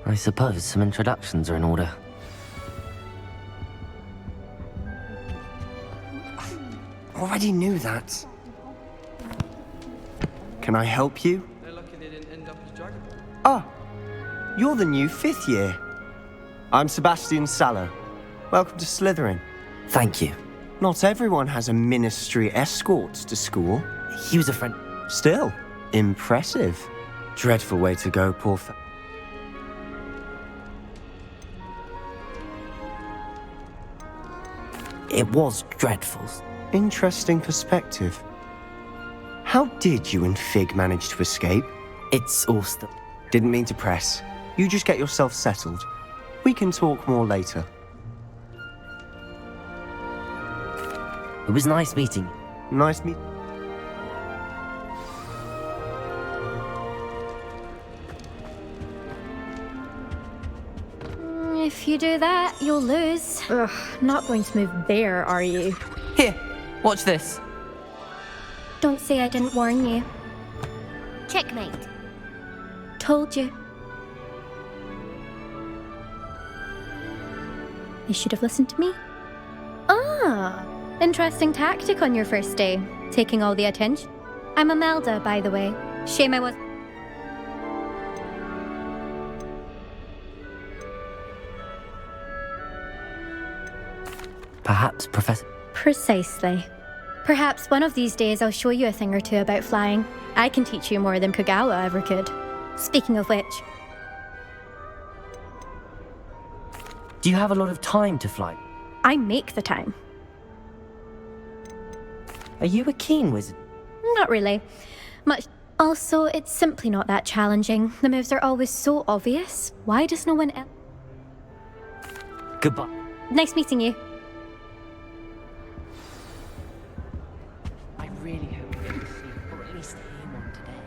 I suppose some introductions are in order. Already knew that. Can I help you? They're lucky they didn't end up as dragon. Ah, you're the new 5th year. I'm Sebastian Sallow. Welcome to Slytherin. Thank you. Not everyone has a ministry escort to school. He was a friend. Still, impressive. Dreadful way to go, poor It was dreadful. Interesting perspective. How did you and Fig manage to escape? It's all still... Didn't mean to press. You just get yourself settled. We can talk more later. It was nice meeting you. Nice meet... If you do that, you'll lose. Ugh, not going to move there, are you? Here, watch this. Don't say I didn't warn you. Checkmate. Told you. You should have listened to me. Ah, interesting tactic on your first day. Taking all the attention. I'm Imelda, by the way. Shame I was... Perhaps Professor... Precisely. Perhaps one of these days I'll show you a thing or two about flying. I can teach you more than Kogawa ever could. Speaking of which... Do you have a lot of time to fly? I make the time. Are you a keen wizard? Not really. Much. Also, it's simply not that challenging. The moves are always so obvious. Why does no one else... Goodbye. Nice meeting you. I really hope we get to see, or at least hear one today.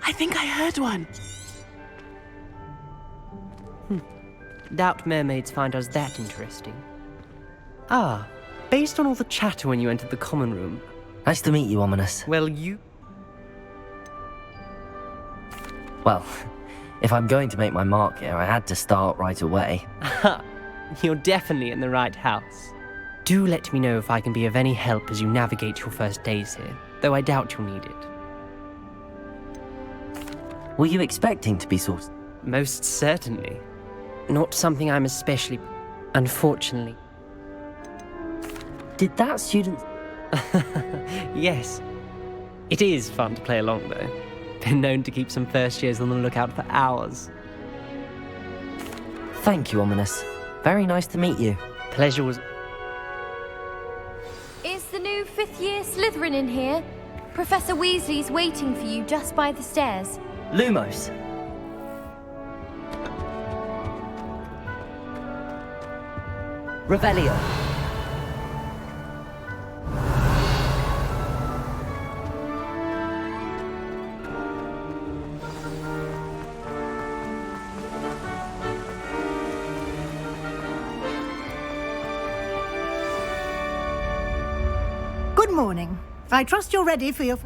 I think I heard one. Doubt mermaids find us that interesting. Ah, based on all the chatter when you entered the common room, Nice to meet you, Ominous. well, you... Well, if I'm going to make my mark here, I had to start right away. Aha, you're definitely in the right house. Do let me know if I can be of any help as you navigate your first days here, though I doubt you'll need it. Were you expecting to be sourced? Most certainly. Not something I'm especially... Unfortunately. Did that student... Yes. It is fun to play along, though. Been known to keep some first years on the lookout for hours. Thank you, Ominous. Very nice to meet you. Pleasure was... Is the new 5th year Slytherin in here? Professor Weasley's waiting for you just by the stairs. Lumos. Revelio. Good morning. I trust you're ready for your...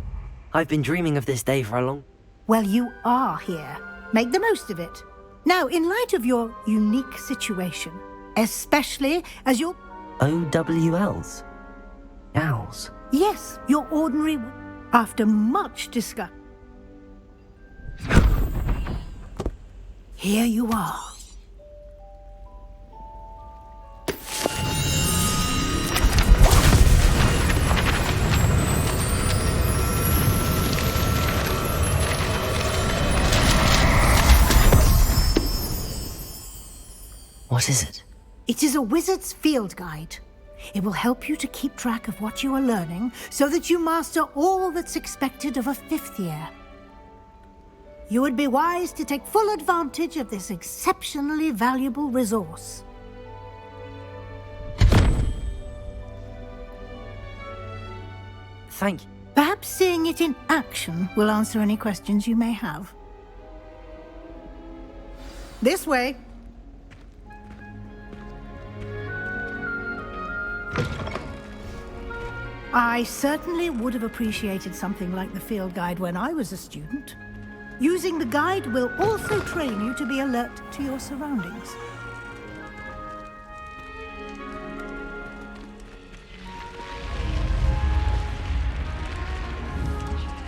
I've been dreaming of this day for a long... Well, you are here. Make the most of it. Now, in light of your unique situation, especially as your... OWLs? Owls? Yes, your ordinary... After much discussion... Here you are. What is it? It is a wizard's field guide. It will help you to keep track of what you are learning so that you master all that's expected of a 5th year. You would be wise to take full advantage of this exceptionally valuable resource. Thank you. Perhaps seeing it in action will answer any questions you may have. This way. I certainly would have appreciated something like the field guide when I was a student. Using the guide will also train you to be alert to your surroundings.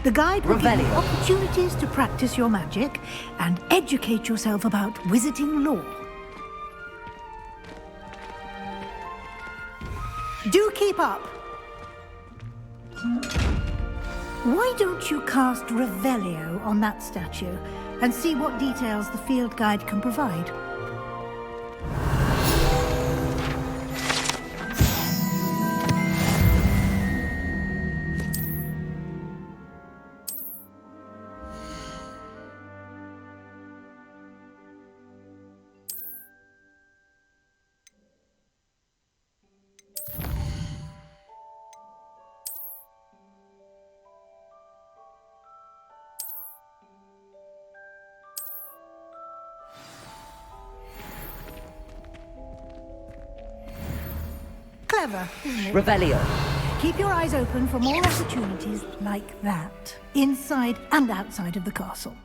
The guide will give you Revelio. opportunities to practice your magic and educate yourself about wizarding lore. Do keep up! Why don't you cast Revelio on that statue and see what details the field guide can provide? Clever, isn't it? Revelio. Keep your eyes open for more opportunities like that, inside and outside of the castle.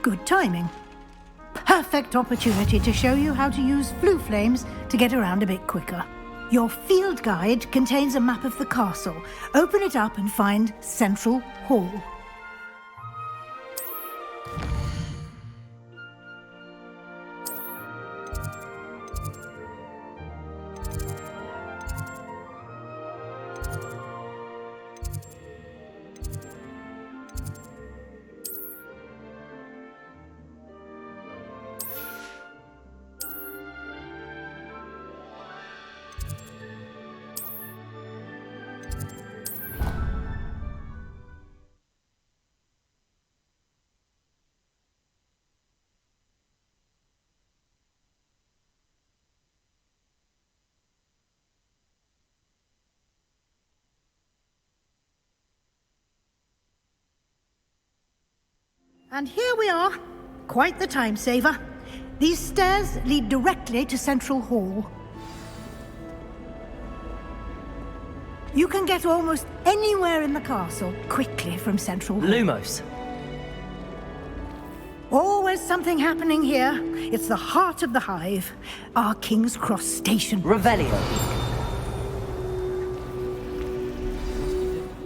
Good timing. Perfect opportunity to show you how to use flue flames to get around a bit quicker. Your field guide contains a map of the castle. Open it up and find Central Hall. And here we are. Quite the time saver. These stairs lead directly to Central Hall. You can get almost anywhere in the castle quickly from Central Hall. Lumos. Always something happening here. It's the heart of the hive. Our King's Cross station. Revelio.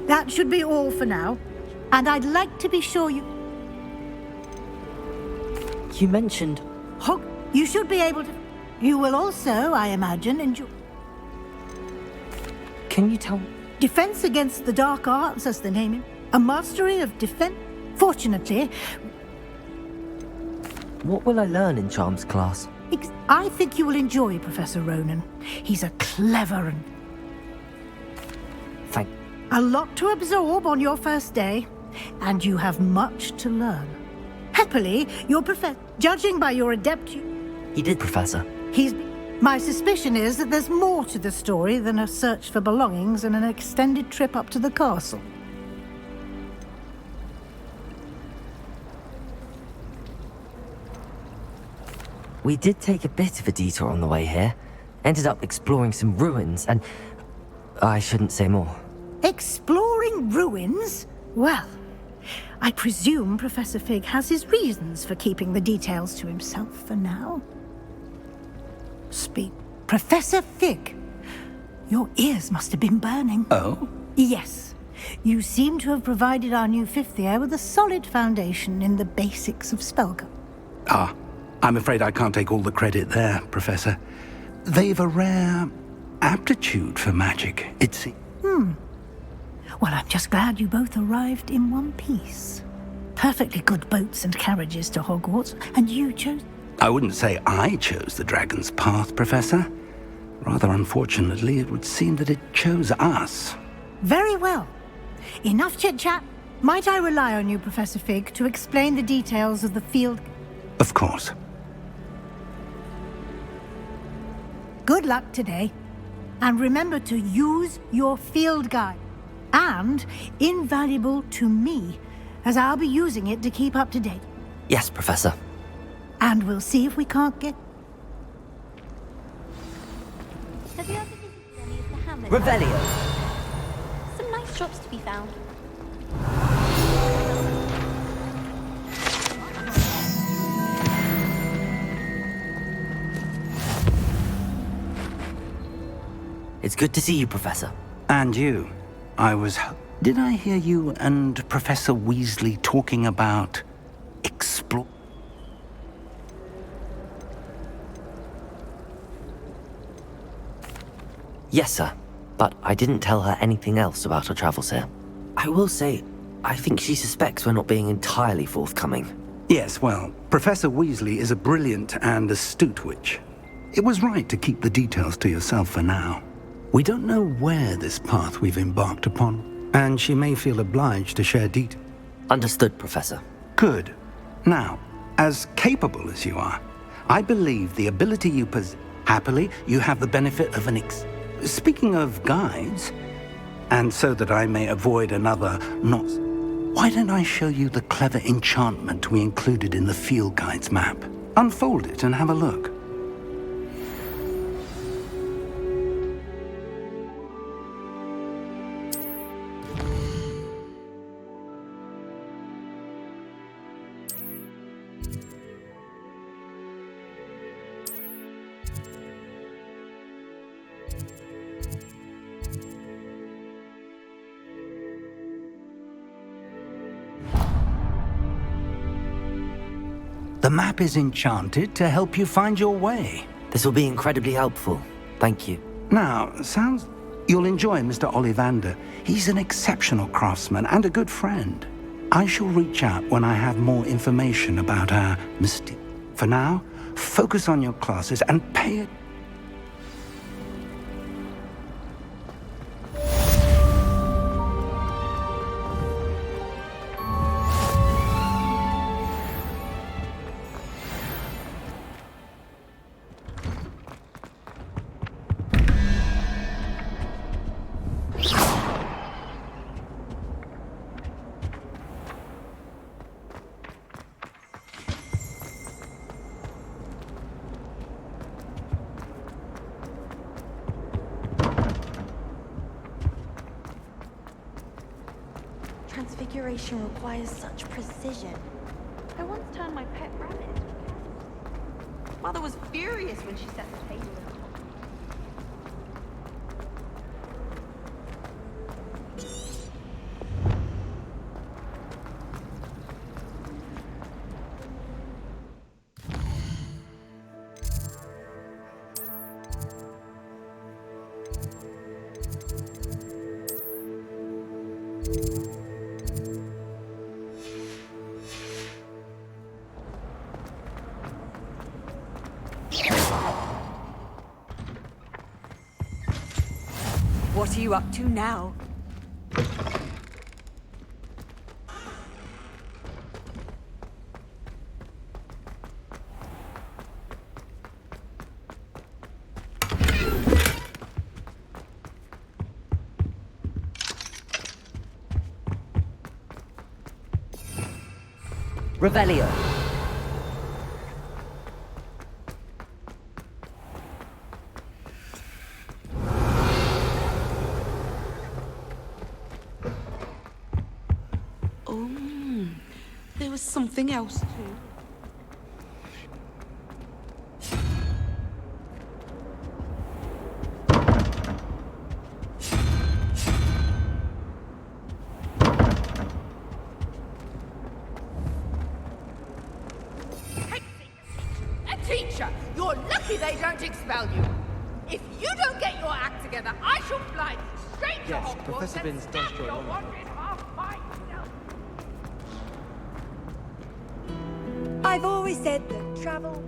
That should be all for now. And I'd like to be sure you... You mentioned... You should be able to... You will also, I imagine, enjoy... Can you tell... Defense against the dark arts, as the name... A mastery of defense... Fortunately... What will I learn in Charms class? I think you will enjoy Professor Ronan. He's a clever and... Thank... A lot to absorb on your first day, and you have much to learn. Happily, your professor... Judging by your adept... He did, Professor. My suspicion is that there's more to the story than a search for belongings and an extended trip up to the castle. We did take a bit of a detour on the way here. Ended up exploring some ruins, and... I shouldn't say more. Exploring ruins? Well, I presume Professor Fig has his reasons for keeping the details to himself for now. Speak. Professor Fig, your ears must have been burning. Oh? Yes. You seem to have provided our new fifth year with a solid foundation in the basics of spellcraft. Ah, I'm afraid I can't take all the credit there, Professor. They've a rare aptitude for magic, it seems. Well, I'm just glad you both arrived in one piece. perfectly good boats and carriages to Hogwarts, and you chose... I wouldn't say I chose the dragon's path, Professor. Rather unfortunately, it would seem that it chose us. Very well. Enough chit-chat. Might I rely on you, Professor Fig, to explain the details of the field... Of course. Good luck today. And remember to use your field guide. And invaluable to me, as I'll be using it to keep up to date. Yes, Professor. And we'll see if we can't get... Have you ever visited any of the hamlets? Revelio! Some nice shops to be found. It's good to see you, Professor. And you. Did I hear you and Professor Weasley talking about... explore... Yes, sir. But I didn't tell her anything else about our travels here. I will say, I think she suspects we're not being entirely forthcoming. Yes, well, Professor Weasley is a brilliant and astute witch. It was right to keep the details to yourself for now. We don't know where this path we've embarked upon, and she may feel obliged to share details. Understood, Professor. Good. Now, as capable as you are, I believe the ability you possess... Happily, you have the benefit of an Speaking of guides, and so that I may avoid another not... Why don't I show you the clever enchantment we included in the field guide's map? Unfold it and have a look. The map is enchanted to help you find your way. This will be incredibly helpful. Thank you. Now, you'll enjoy Mr. Ollivander. He's an exceptional craftsman and a good friend. I shall reach out when I have more information about our mystique. For now, focus on your classes and pay it. Transfiguration requires such precision. I once turned my pet rabbit into a cat. Mother was furious when she set the table at home. What are you up to now? Revelio. There was something else too. A teacher! You're lucky they don't expel you. If you don't get your act together, I shall fly straight to Yes, Hogwarts Professor and Binns does snap join your on. wandering half myself. I've always said that travel...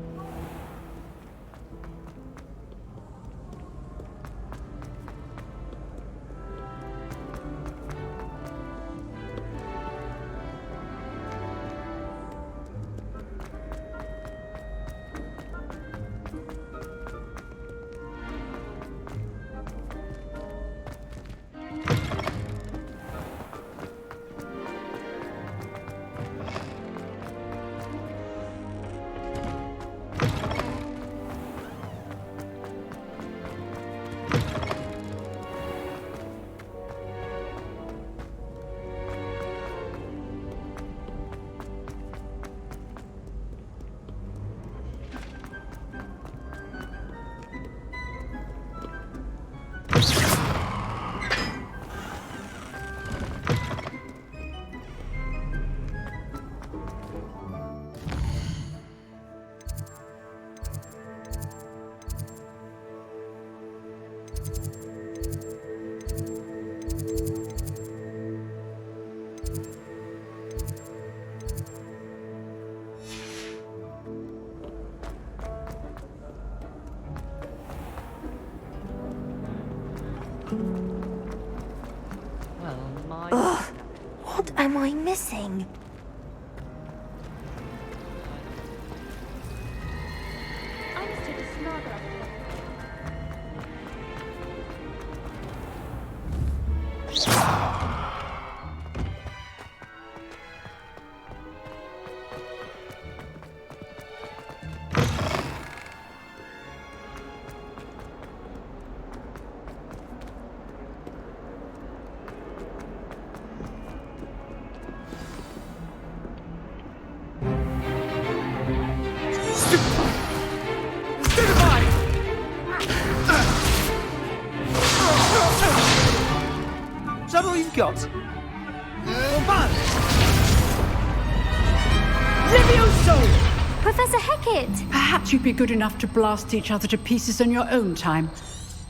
Ugh, what am I missing? I must take a snuggle. Is that all you've got? Levioso! Professor Hecat! Perhaps you'd be good enough to blast each other to pieces in your own time.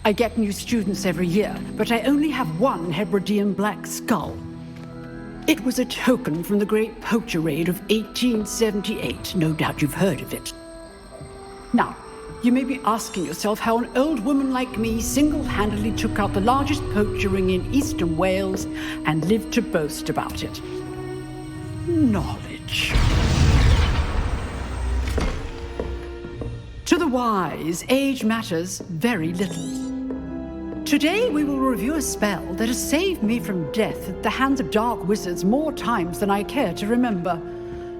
I get new students every year, but I only have one Hebridean black skull. It was a token from the Great Poacher Raid of 1878. No doubt you've heard of it. Now, you may be asking yourself how an old woman like me single-handedly took out the largest poacher ring in eastern Wales and lived to boast about it. Knowledge. To the wise, age matters very little. Today we will review a spell that has saved me from death at the hands of dark wizards more times than I care to remember.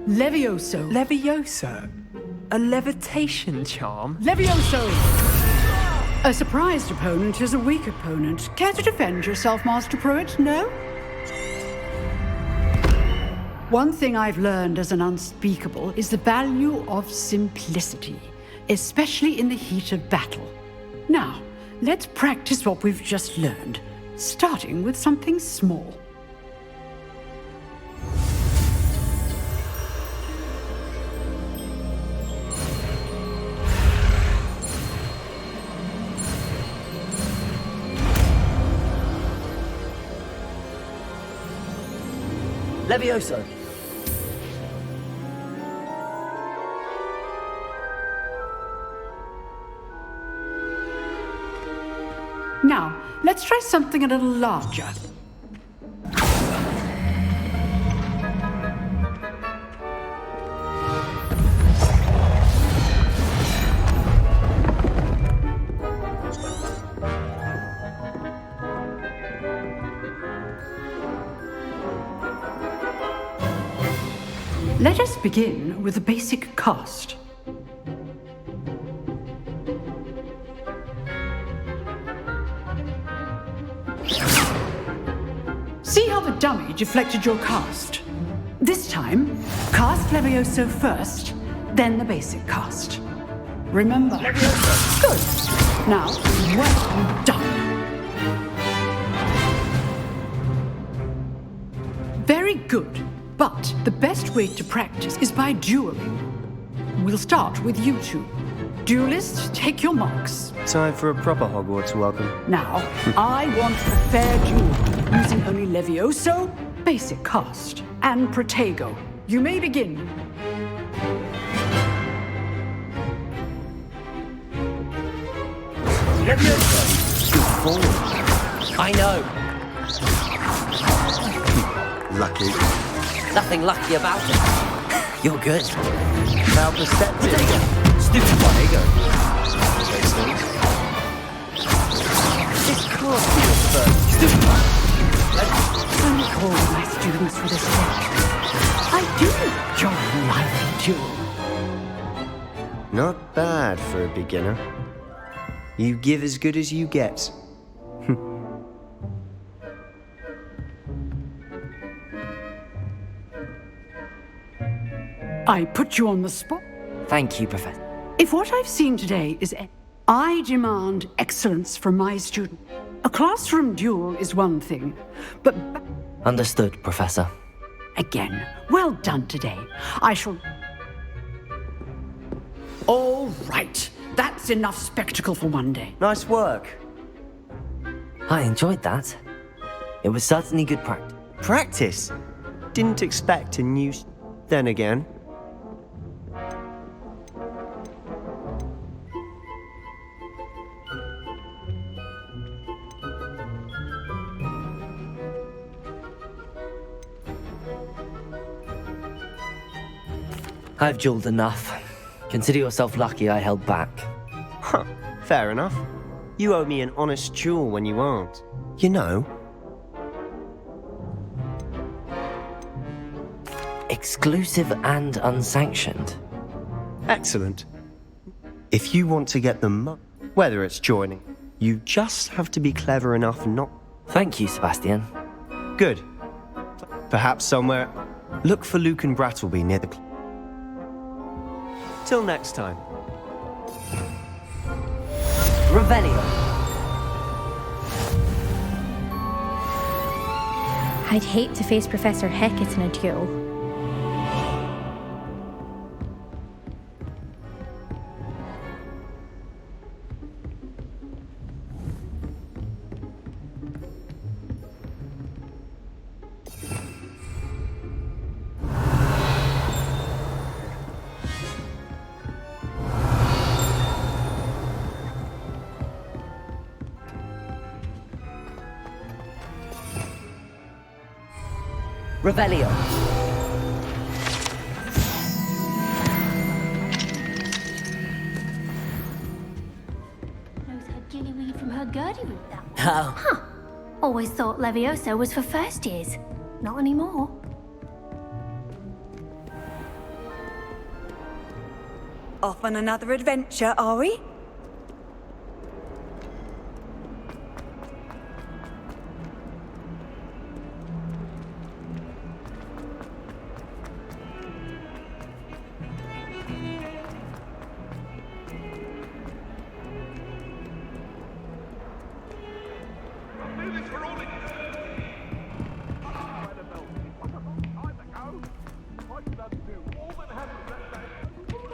Levioso. Levioso? A levitation charm? Levioso! A surprised opponent is a weak opponent. Care to defend yourself, Master Pruitt? No? One thing I've learned as an unspeakable is the value of simplicity, especially in the heat of battle. Now, let's practice what we've just learned, starting with something small. Levioso! Now, let's try something a little larger. Let us begin with a basic cast. See how the dummy deflected your cast? This time, cast Levioso first, then the basic cast. Remember. Levioso. Good. Now, well done. Very good. But the best way to practice is by dueling. We'll start with you two. Duelists, take your marks. Time for a proper Hogwarts welcome. Now, I want a fair duel, using only Levioso, basic cast, and Protego. You may begin. Levioso! Good form. I know. Lucky. Nothing lucky about it. You're good. Now perspective. Stupid one. There you go. This can't be your first. Stupid one. I call my students for this work. I do enjoy life duel. Not bad for a beginner. You give as good as you get. I put you on the spot. Thank you, Professor. If what I've seen today is I demand excellence from my student. A classroom duel is one thing, but Understood, Professor. again, well done today. I shall... All right, that's enough spectacle for one day. Nice work. I enjoyed that. It was certainly good practice. Practice? Didn't expect a new... Then again... I've dueled enough. Consider yourself lucky I held back. Huh, fair enough. You owe me an honest duel when you aren't. You know... Exclusive and unsanctioned. Excellent. If you want to get them, whether it's joining, you just have to be clever enough not... Thank you, Sebastian. Good. Perhaps somewhere... Look for Luke and Brattleby near the... Till next time. Revelio. I'd hate to face Professor Hecat in a duel. Revelio. Knows her gillyweed from her girdyweed, that one. Oh. Huh. Always thought Levioso was for first years. Not anymore. Off on another adventure, are we?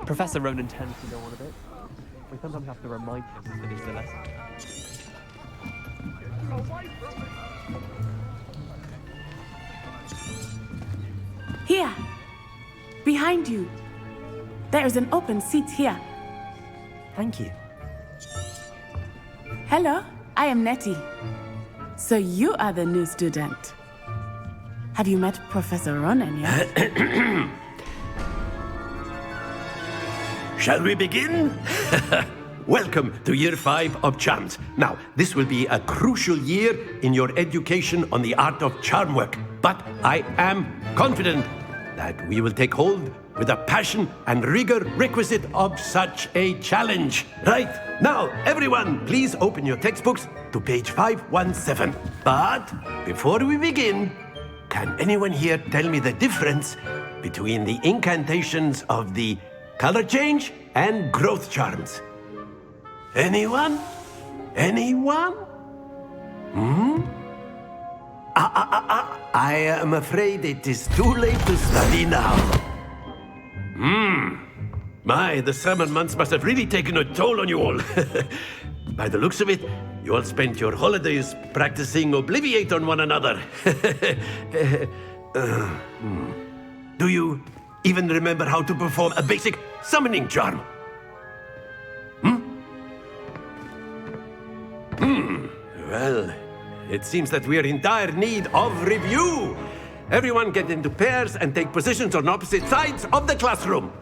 Professor Ronan tends to go on a bit. We sometimes have to remind him to finish the lesson. Here, behind you. There is an open seat here. Thank you. Hello, I am Nettie. So you are the new student. Have you met Professor Ronan yet? Shall we begin? Welcome to Year 5 of Charms. Now, this will be a crucial year in your education on the art of charm work. But I am confident that we will take hold with the passion and rigor requisite of such a challenge. Right, now, everyone, please open your textbooks to page 517. But before we begin, can anyone here tell me the difference between the incantations of the color change and growth charms? Anyone? Anyone? I am afraid it is too late to study now. My, the summer months must have really taken a toll on you all. By the looks of it, you all spent your holidays practicing Obliviate on one another. Do you even remember how to perform a basic summoning charm? Well, it seems that we're in dire need of review. Everyone get into pairs and take positions on opposite sides of the classroom.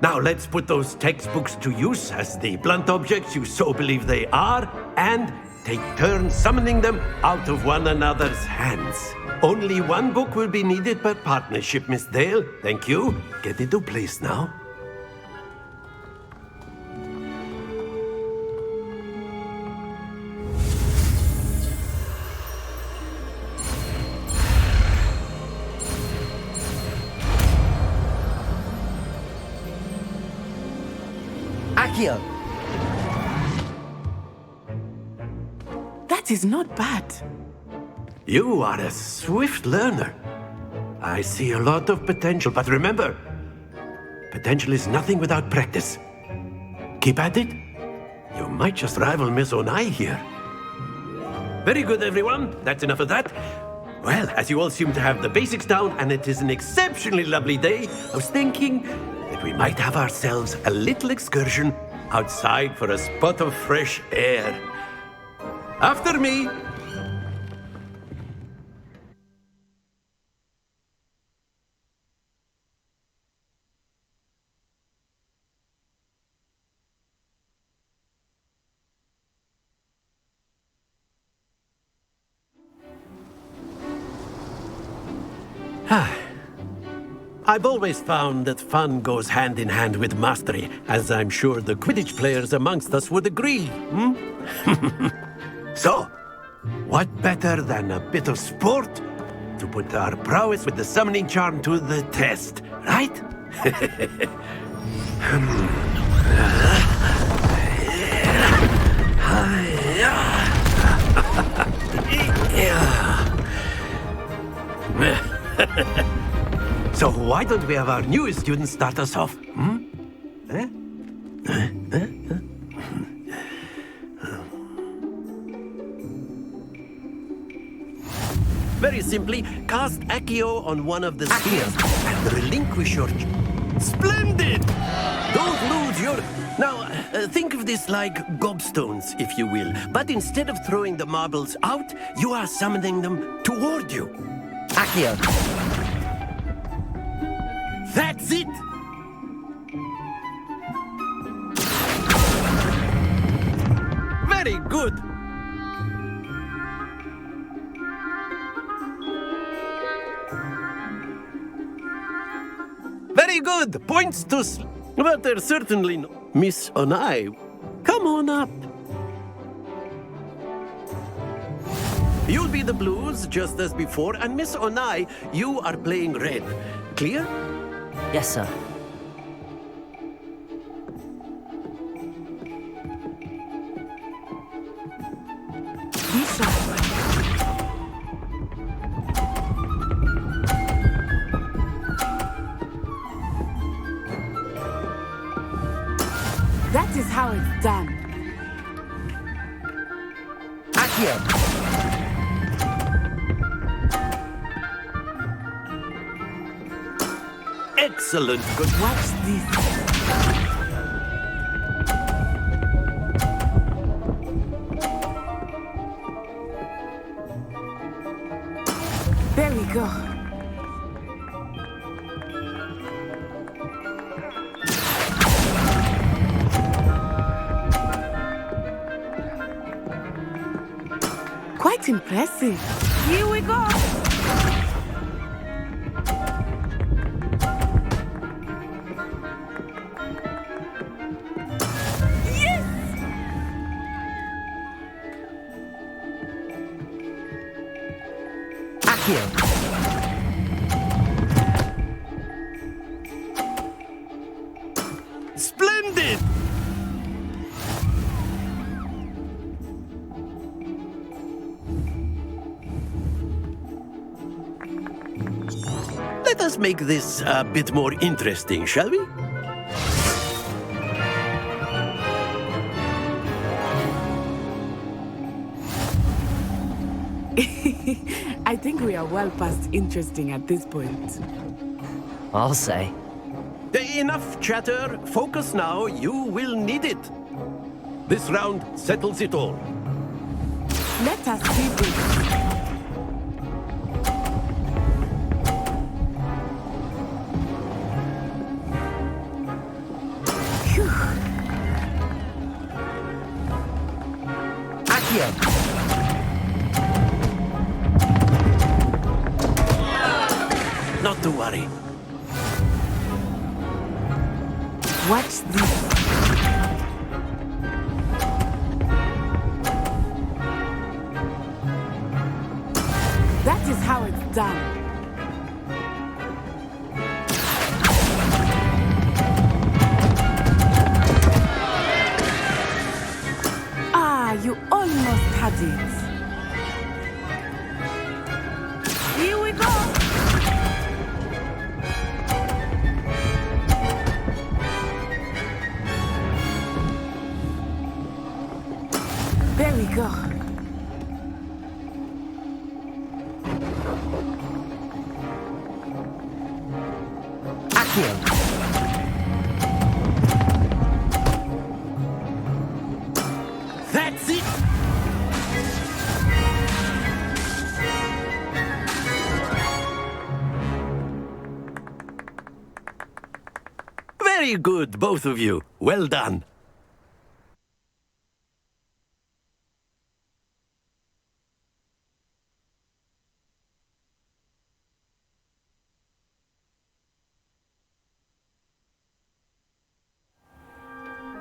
Now let's put those textbooks to use as the blunt objects you so believe they are, and take turns summoning them out of one another's hands. Only one book will be needed per partnership, Miss Dale. Thank you. Get into place now. Accio! That is not bad. You are a swift learner. I see a lot of potential, but remember, potential is nothing without practice. Keep at it. You might just rival Miss Onai here. Very good, everyone. That's enough of that. Well, as you all seem to have the basics down, and it is an exceptionally lovely day, I was thinking that we might have ourselves a little excursion outside for a spot of fresh air. After me. I've always found that fun goes hand in hand with mastery, as I'm sure the Quidditch players amongst us would agree. So, what better than a bit of sport to put our prowess with the summoning charm to the test, right? So why don't we have our newest student start us off? Very simply, cast Accio on one of the spheres and relinquish your... Splendid! Don't lose your... Now, think of this like gobstones, if you will. But instead of throwing the marbles out, you are summoning them toward you. Accio! That's it! Very good! Very good! Points to... But there's certainly no... Miss Onai, come on up. You'll be the blues, just as before, and Miss Onai, you are playing red. Clear? Yes, sir. That is how it's done. Accio! Excellent. Good. Watch this. There we go. Quite impressive. Here we go. Splendid! Let us make this a bit more interesting, shall we? I think we are well past interesting at this point. I'll say. Enough chatter. Focus now. You will need it. This round settles it all. Let us see this. Accio! Not to worry. Watch this. That is how it's done. Ah, you almost had it. Here we go. There we go. Accio! That's it! Very good, both of you. Well done.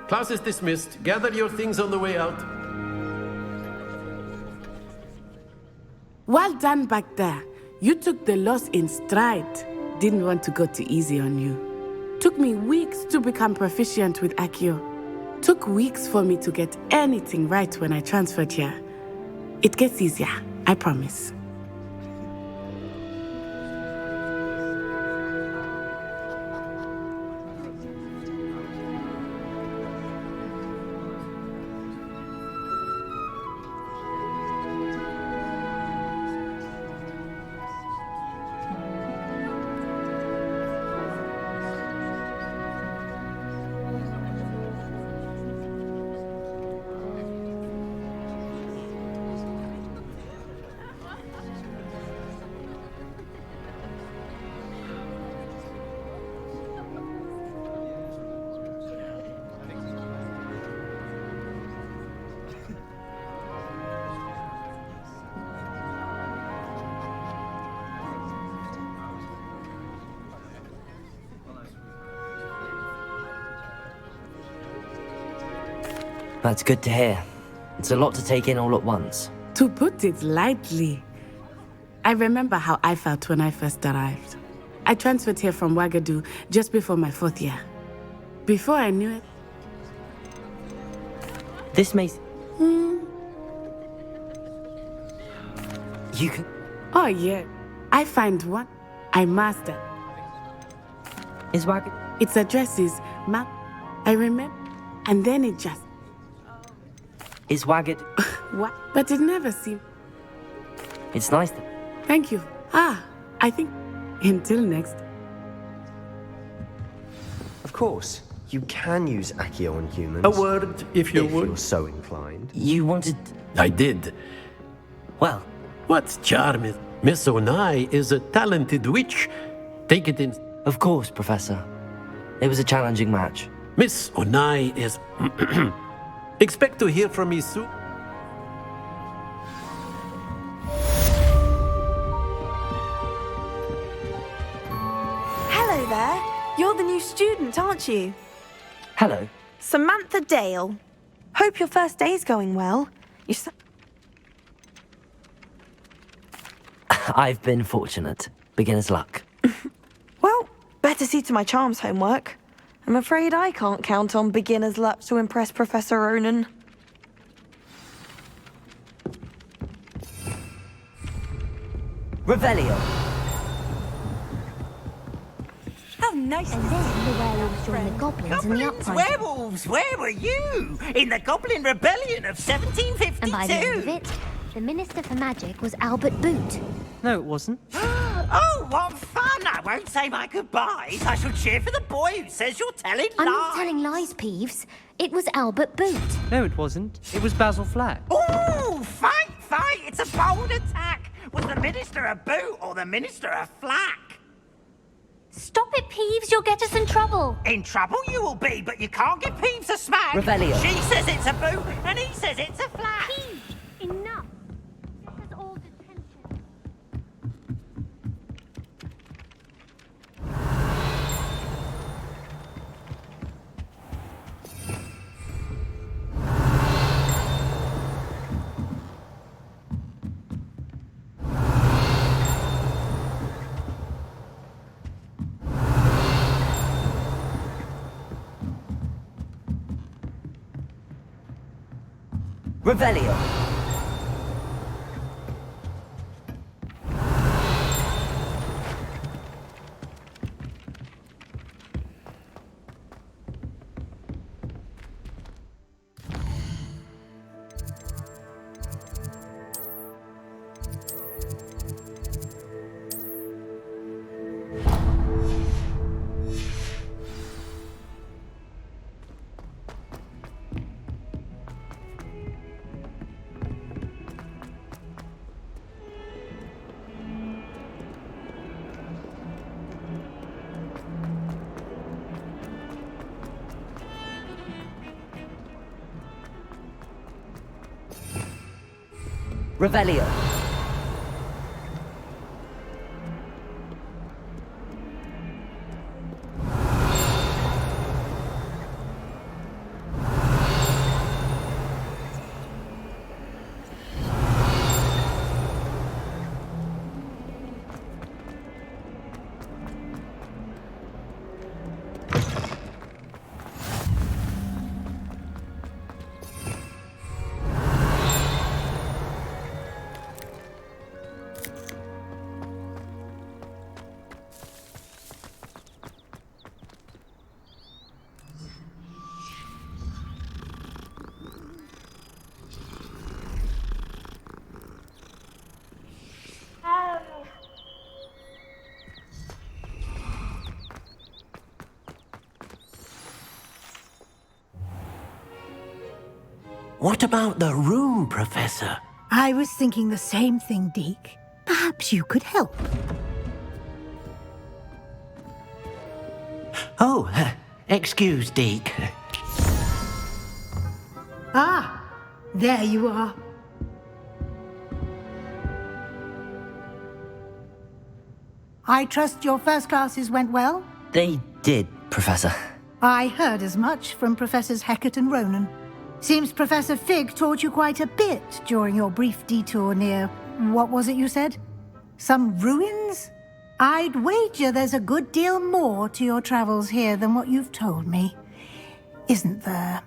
Class is dismissed. Gather your things on the way out. Well done back there. You took the loss in stride. Didn't want to go too easy on you. Took me weeks to become proficient with Accio. Took weeks for me to get anything right when I transferred here. It gets easier, I promise. That's good to hear. It's a lot to take in all at once. To put it lightly, I remember how I felt when I first arrived. I transferred here from Ouagadougou just before my 4th year. Before I knew it... This may... You can... Oh yeah, I find one. I master. Is Ouagadougou... Its address is map. I remember. And then it just... Is Ouagadougou... What? But it never seemed... It's nice to... Thank you. I think... Until next. Of course, you can use Accio on humans. A word, if you would. You're so inclined. You wanted... I did. Well... What's charming? Miss Onai is a talented witch. Take it in... Of course, Professor. It was a challenging match. Miss Onai is... Expect to hear from me soon. Hello there. You're the new student, aren't you? Hello. Samantha Dale. Hope your first day's going well. I've been fortunate. Beginner's luck. Well, better see to my charms homework. I'm afraid I can't count on beginner's luck to impress Professor Ronan. Revelio. How nice. And then the werewolves joined the goblins in the uprising. Werewolves, where were you? In the Goblin Rebellion of 1752. And by the end of it, the Minister for Magic was Albert Boot. No, it wasn't. Oh, what fun! I won't say my goodbyes. I shall cheer for the boy who says you're telling lies. I'm not telling lies, Peeves. It was Albert Boot. No, it wasn't. It was Basil Flack. Oh, fight! fight. It's a bold attack. Was the minister a boot or the minister a flack? Stop it, Peeves. You'll get us in trouble. In trouble you will be, but you can't give Peeves a smack. Revelio. She says it's a boot, and he says it's a flack. Peeves, enough. This is all detention. Revelio. Revelio. What about the room, Professor? I was thinking the same thing, Deke. Perhaps you could help. Oh, excuse, Deke. Ah, there you are. I trust your first classes went well? They did, Professor. I heard as much from Professors Hecat and Ronan. Seems Professor Fig taught you quite a bit during your brief detour near... what was it you said? Some ruins? I'd wager there's a good deal more to your travels here than what you've told me. Isn't there?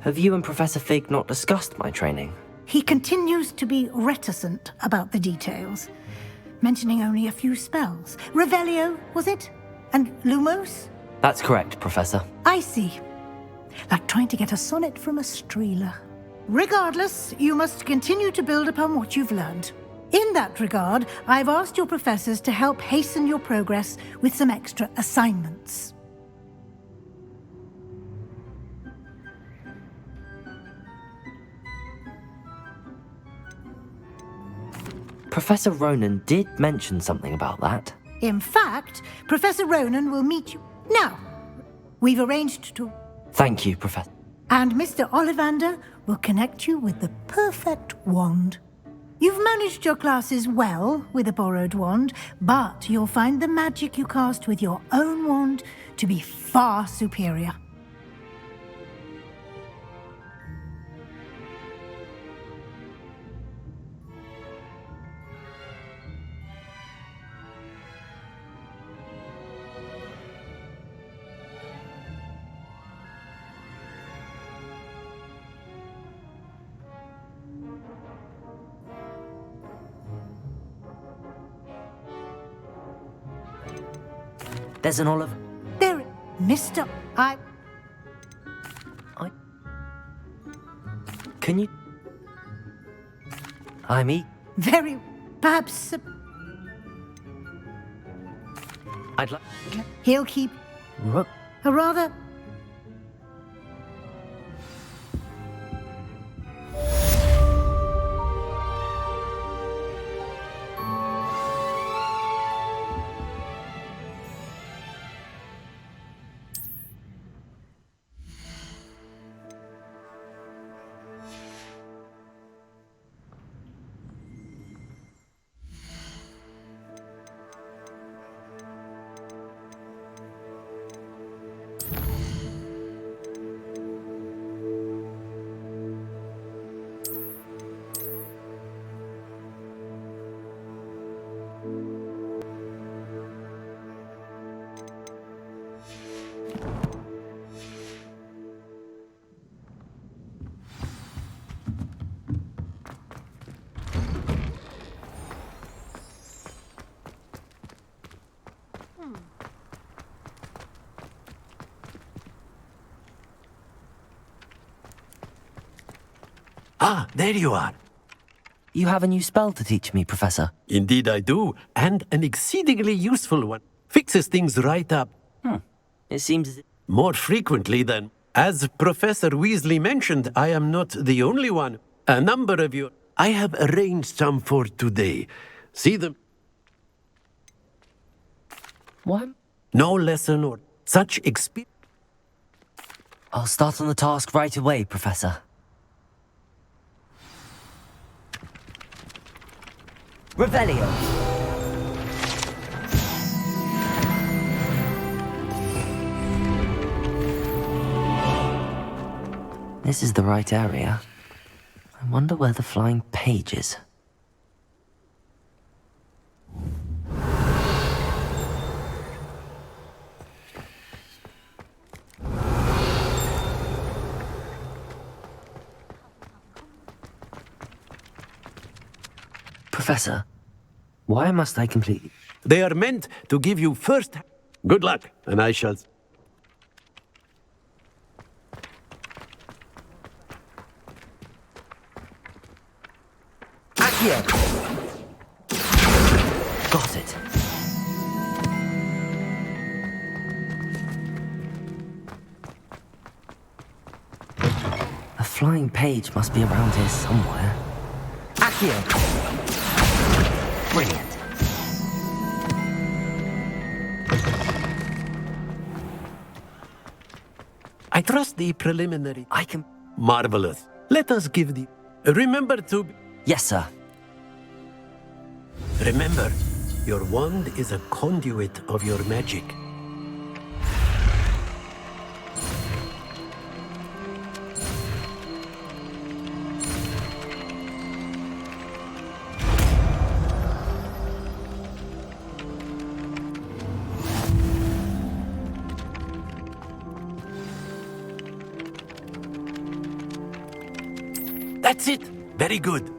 Have you and Professor Fig not discussed my training? He continues to be reticent about the details, mentioning only a few spells. Revelio, was it? And Lumos? That's correct, Professor. I see. Like trying to get a sonnet from a streeler. Regardless, you must continue to build upon what you've learned. In that regard, I've asked your professors to help hasten your progress with some extra assignments. Professor Ronan did mention something about that. In fact, Professor Ronan will meet you now. We've arranged to... Thank you, Professor. And Mr. Ollivander will connect you with the perfect wand. You've managed your classes well with a borrowed wand, but you'll find the magic you cast with your own wand to be far superior. There's an olive. There, Mr. Can you... I'm E. Very... perhaps... I'd like... He'll keep... a rather... Ah, there you are. You have a new spell to teach me, Professor. Indeed I do, and an exceedingly useful one. Fixes things right up. It seems... More frequently than... As Professor Weasley mentioned, I am not the only one. A number of you... I have arranged some for today. See them? What? No lesson or such experience. I'll start on the task right away, Professor. Revelio. This is the right area. I wonder where the flying page is. Professor, why must I complete... They are meant to give you first... Good luck, and I shall... Accio! Got it. A flying page must be around here somewhere. Accio! Brilliant. I trust the preliminary... I can... Marvelous. Let us give the... Remember to... Yes, sir. Remember, your wand is a conduit of your magic. That's it. Very good.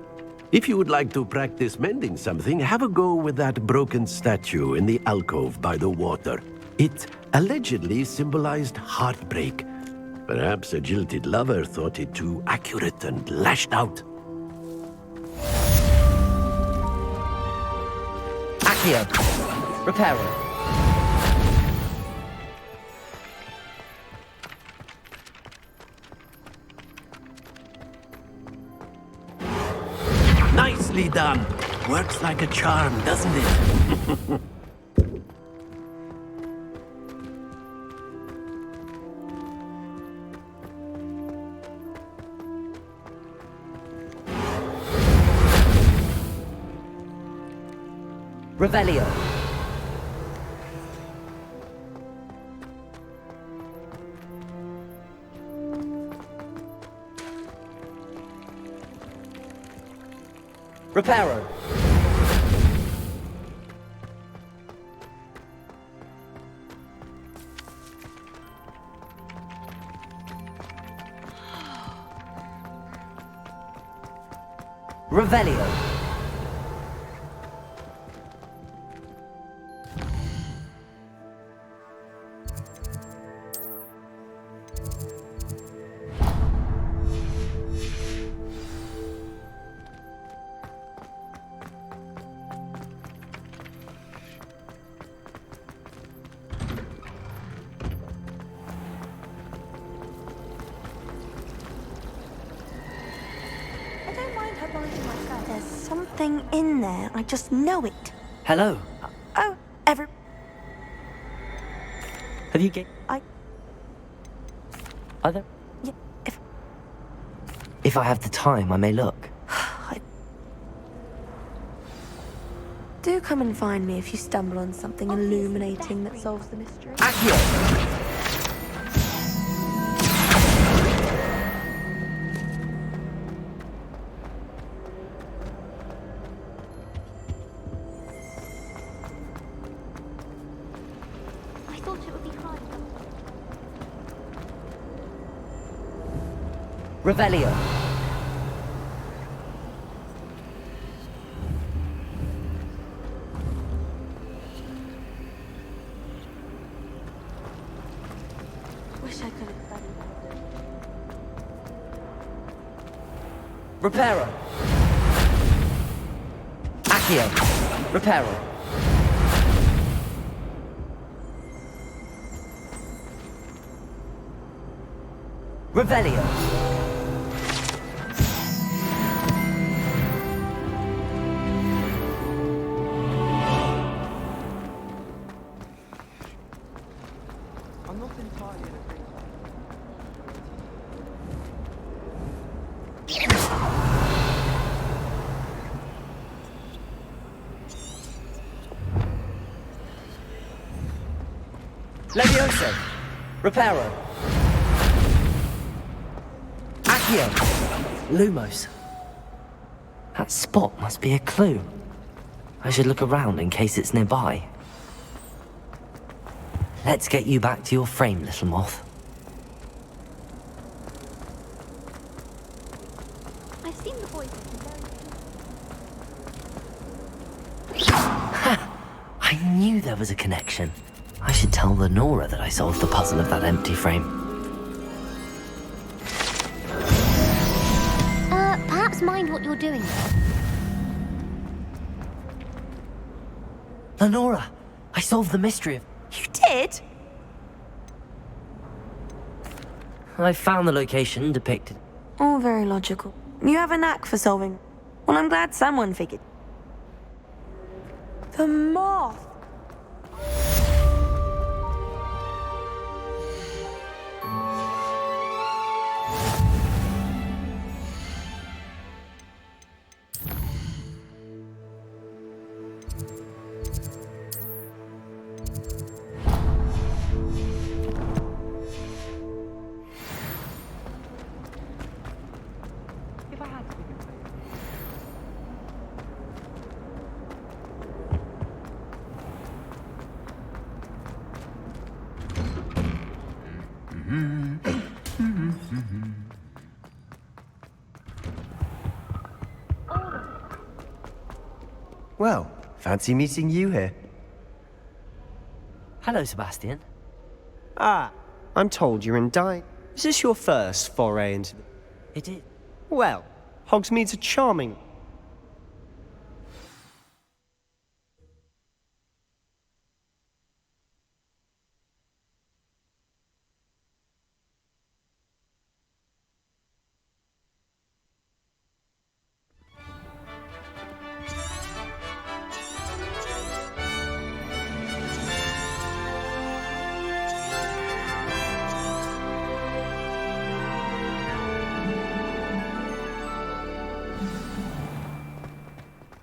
If you would like to practice mending something, have a go with that broken statue in the alcove by the water. It allegedly symbolized heartbreak. Perhaps a jilted lover thought it too accurate and lashed out. Accio, Reparo. Nicely done. Works like a charm, doesn't it? Revelio. Reparo. Revelio. I don't mind her binding myself. There's something in there. I just know it. Hello. Oh, Have you get? Are there? Yeah, If I have the time, I may look. Do come and find me if you stumble on something illuminating that solves the mystery. I thought it would be hard. Revelio. Wish I could have studied. Reparo. Accio. Reparo. Revelio. I'm not entirely in agreement. Levioso. Reparo. Accio. Lumos. That spot must be a clue. I should look around in case it's nearby. Let's get you back to your frame, little moth. I've seen the boys looking very Ha! I knew there was a connection. I should tell Lenora that I solved the puzzle of that empty frame. Perhaps mind what you're doing. Lenora, I solved the mystery of... You did? I found the location depicted. All very logical. You have a knack for solving. Well, I'm glad someone figured. The moth! If I had to pick a place. Well, fancy meeting you here. Hello, Sebastian. Ah, I'm told you're in Dine. Is this your first foray into the... It is. Well, Hogsmeade's a charming...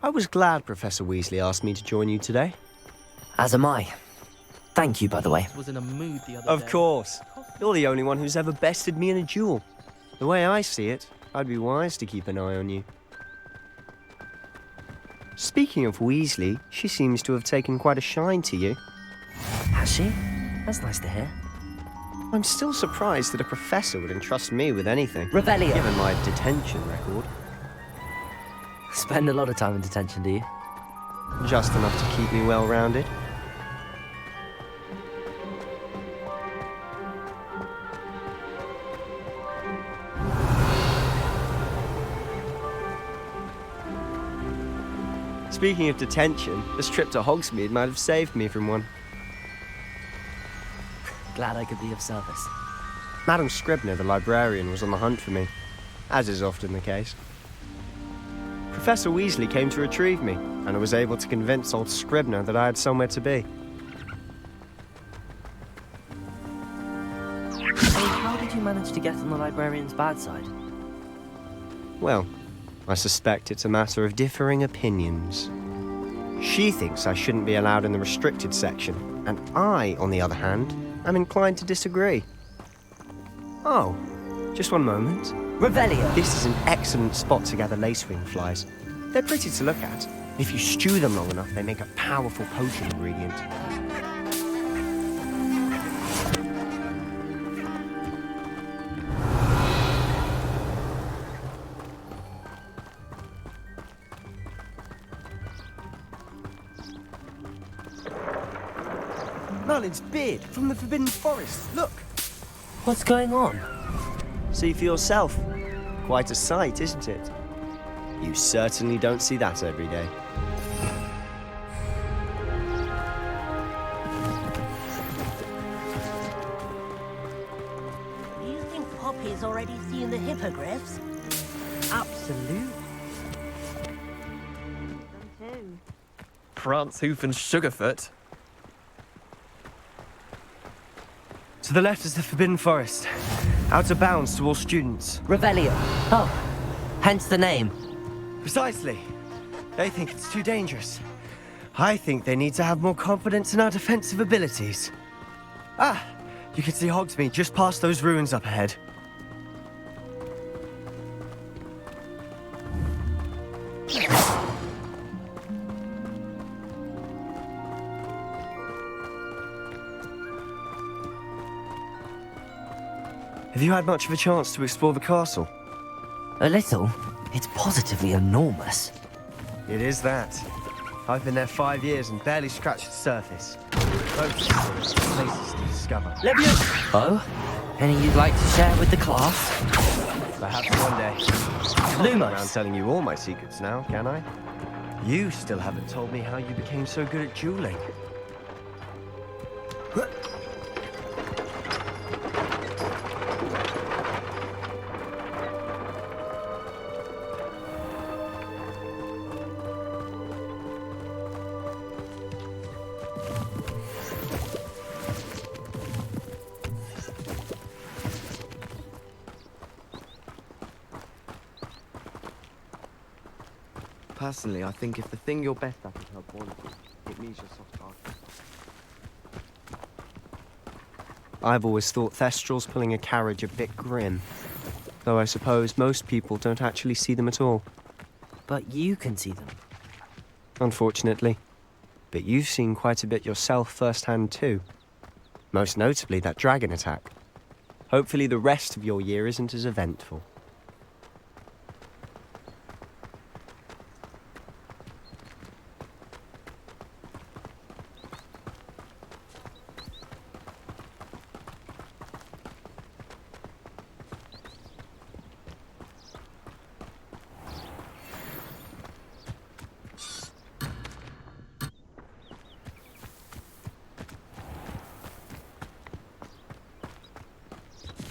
I was glad Professor Weasley asked me to join you today. As am I. Thank you, by the way. Was in a mood the other Of day. course. You're the only one who's ever bested me in a duel. The way I see it, I'd be wise to keep an eye on you. Speaking of Weasley, she seems to have taken quite a shine to you. Has she? That's nice to hear. I'm still surprised that a professor would entrust me with anything. Revelio. Given my detention record. Spend a lot of time in detention, do you? Just enough to keep me well-rounded. Speaking of detention, this trip to Hogsmeade might have saved me from one. Glad I could be of service. Madam Scribner, the librarian, was on the hunt for me, as is often the case. Professor Weasley came to retrieve me, and I was able to convince old Scribner that I had somewhere to be. So how did you manage to get on the librarian's bad side? Well, I suspect it's a matter of differing opinions. She thinks I shouldn't be allowed in the restricted section, and I, on the other hand, am inclined to disagree. Oh, just one moment. Revelio! This is an excellent spot to gather lacewing flies. They're pretty to look at. If you stew them long enough, they make a powerful potion ingredient. Merlin's beard from the Forbidden Forest. Look! What's going on? See for yourself. Quite a sight, isn't it? You certainly don't see that every day. Do you think Poppy's already seen the hippogriffs? Absolute. Them Prance, Hoof, and Sugarfoot. To the left is the Forbidden Forest. Out of bounds to all students. Revelio. Oh, hence the name. Precisely. They think it's too dangerous. I think they need to have more confidence in our defensive abilities. Ah, you can see Hogsmeade just past those ruins up ahead. Have you had much of a chance to explore the castle? A little. It's positively enormous. It is that. I've been there 5 years and barely scratched the surface. Places to discover. Oh? Any you'd like to share with the class? Perhaps one day. I'm Lumos. around telling you all my secrets now, can I? You still haven't told me how you became so good at dueling. Personally, I think if the thing you're best at is help one, it means you're soft-hearted. I've always thought Thestrals pulling a carriage a bit grim. Though I suppose most people don't actually see them at all. But you can see them. Unfortunately. But you've seen quite a bit yourself firsthand too. Most notably that dragon attack. Hopefully the rest of your year isn't as eventful.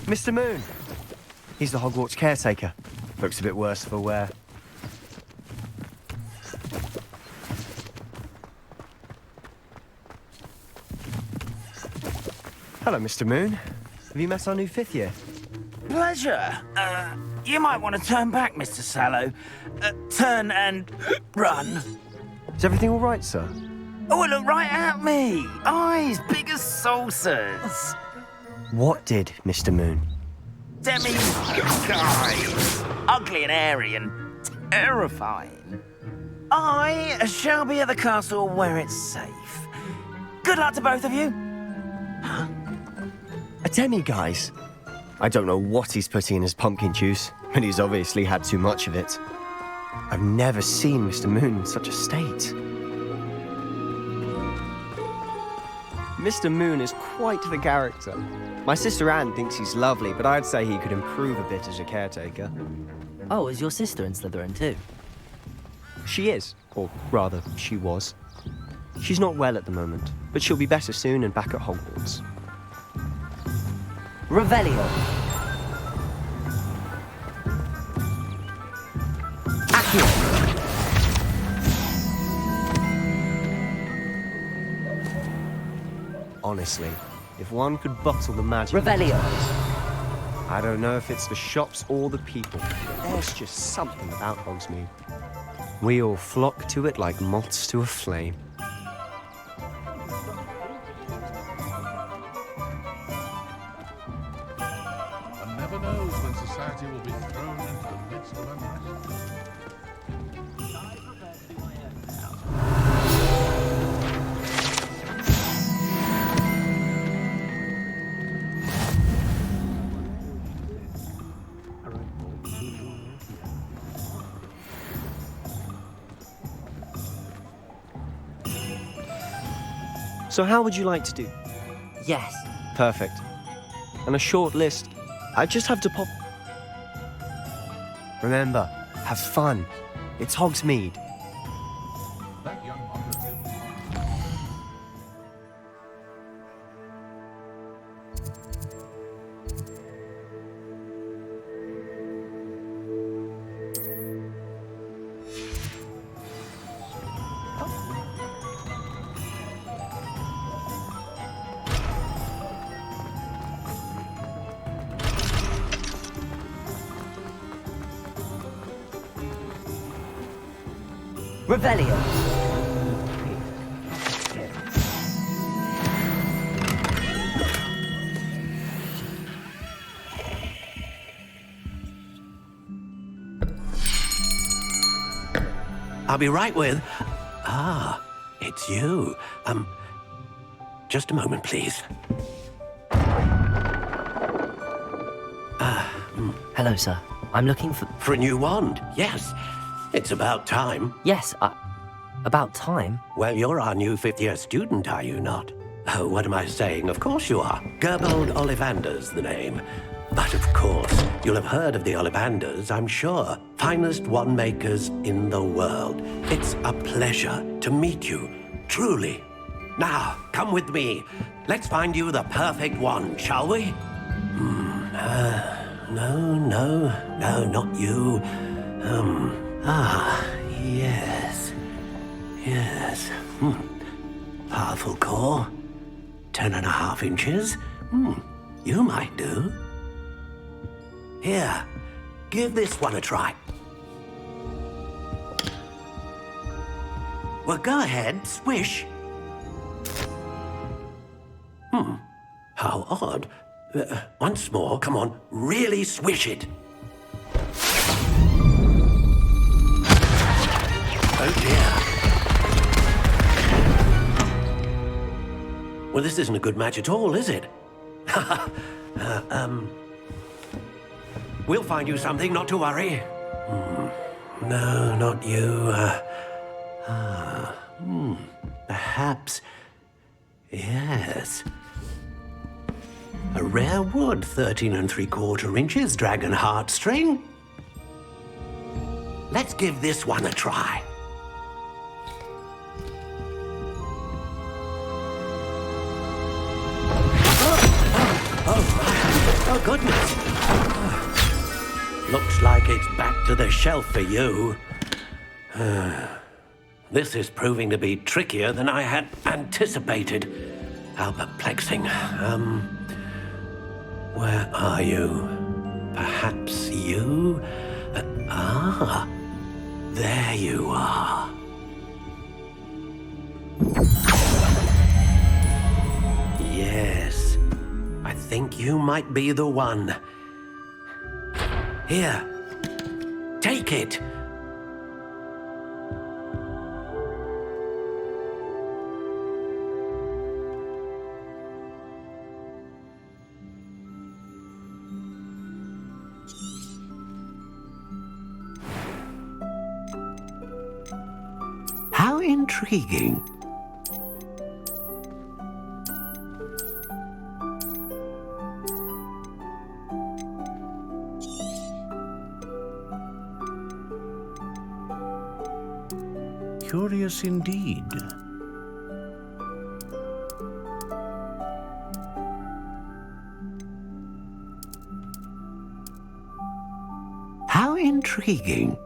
Mr. Moon! He's the Hogwarts caretaker. Looks a bit worse for wear. Hello, Mr. Moon. Have you met our new 5th year? Pleasure. You might want to turn back, Mr. Sallow. Turn and run. Is everything all right, sir? Oh, look right at me. Eyes big as saucers. What did, Mr. Moon? Demi-guise. Ugly and airy and terrifying. I shall be at the castle where it's safe. Good luck to both of you. A demi-guise? I don't know what he's putting in his pumpkin juice, but he's obviously had too much of it. I've never seen Mr. Moon in such a state. Mr. Moon is quite the character. My sister Anne thinks he's lovely, but I'd say he could improve a bit as a caretaker. Oh, is your sister in Slytherin too? She is, or rather, she was. She's not well at the moment, but she'll be better soon and back at Hogwarts. Revelio. Accio. Honestly, if one could bottle the magic... Revelio. I don't know if it's the shops or the people, but there's just something about Hogsmeade. We all flock to it like moths to a flame. One never knows when society will be thrown into the midst of unrest. So how would you like to do? Yes. Perfect. And a short list. I just have to pop... Remember, have fun. It's Hogsmeade. That young monster. Revelio. I'll be right with... Ah, it's you. Just a moment, please. Hello, sir. I'm looking for... For a new wand, yes. It's about time. Yes, about time? Well, you're our new 5th year student, are you not? Oh, what am I saying? Of course you are. Gerbold Ollivander's the name. But of course, you'll have heard of the Ollivanders, I'm sure. Finest wand makers in the world. It's a pleasure to meet you, truly. Now, come with me. Let's find you the perfect wand, shall we? No, not you. Yes. Powerful core. 10.5 inches. You might do. Here, give this one a try. Well, go ahead, swish. How odd. Once more, come on, really swish it. Oh dear. Well, this isn't a good match at all, is it? We'll find you something, not to worry. No, not you. Perhaps. Yes. A rare wood, 13 3/4 inches, dragon heartstring. Let's give this one a try. Oh goodness. Looks like it's back to the shelf for you. This is proving to be trickier than I had anticipated. How perplexing. Where are you? Perhaps you? There you are. Yes, I think you might be the one. Here, take it. How intriguing. Curious indeed. How intriguing.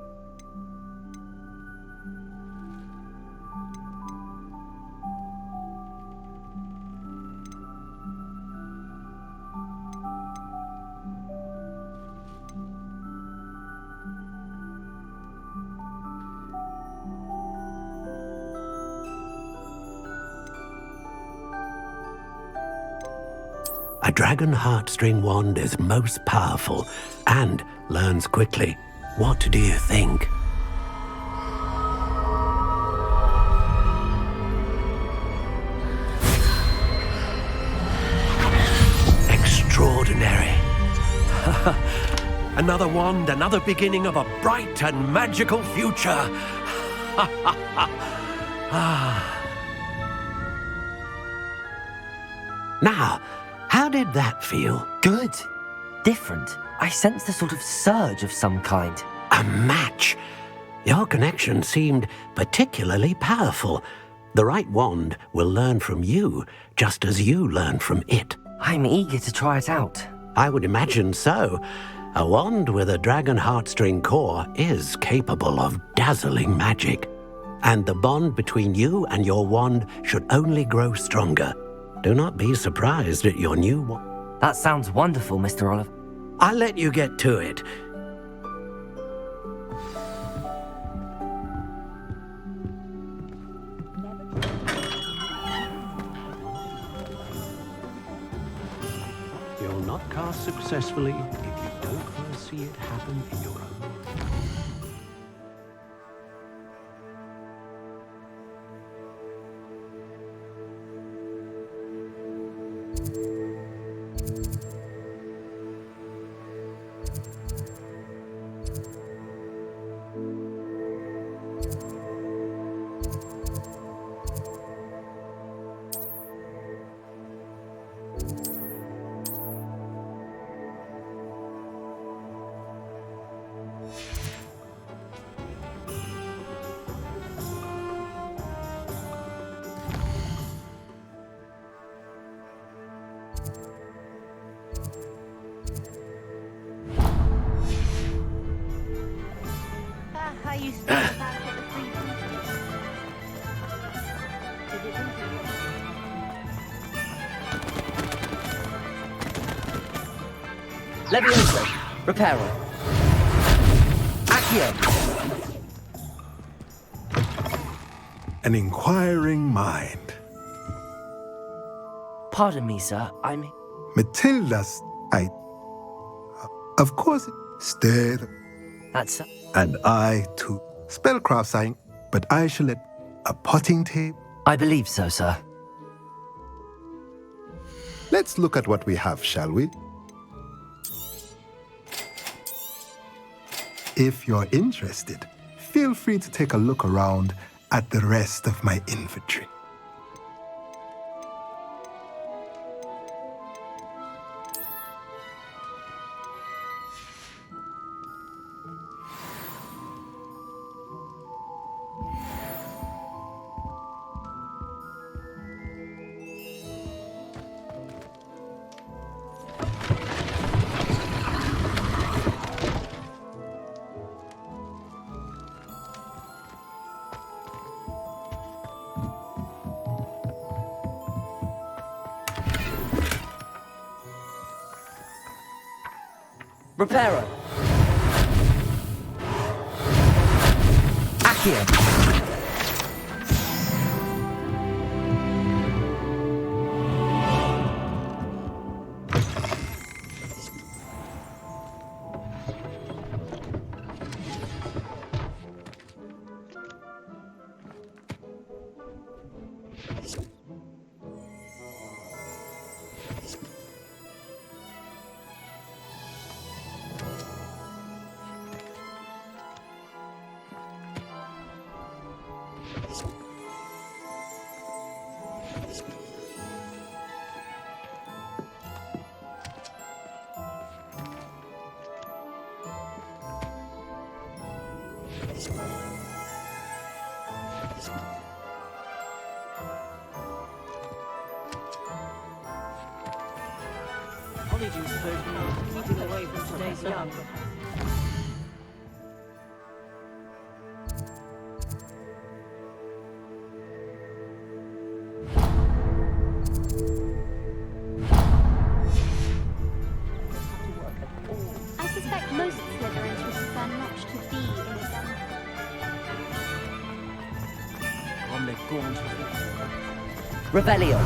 A dragon heartstring wand is most powerful and learns quickly. What do you think? Extraordinary. Another wand, another beginning of a bright and magical future. Now, how did that feel? Good. Different. I sensed a sort of surge of some kind. A match. Your connection seemed particularly powerful. The right wand will learn from you, just as you learn from it. I'm eager to try it out. I would imagine so. A wand with a dragon heartstring core is capable of dazzling magic. And the bond between you and your wand should only grow stronger. Do not be surprised at your new wand. That sounds wonderful, Mr. Olive. I'll let you get to it. You'll not cast successfully if you don't first see it happen in your own life. Levioso. Reparo. Accio. An inquiring mind. Pardon me, sir. I'm... Matilda's... Of course, stay. That's... And I, too. Spellcraft sign, but I shall let a potting tape. I believe so, sir. Let's look at what we have, shall we? If you're interested, feel free to take a look around at the rest of my inventory. Reparo. Accio. Honeydew supposed to be keeping away from today's young. I suspect most Slytherins would prefer not to be in the center. On the gaunt. Rebellion.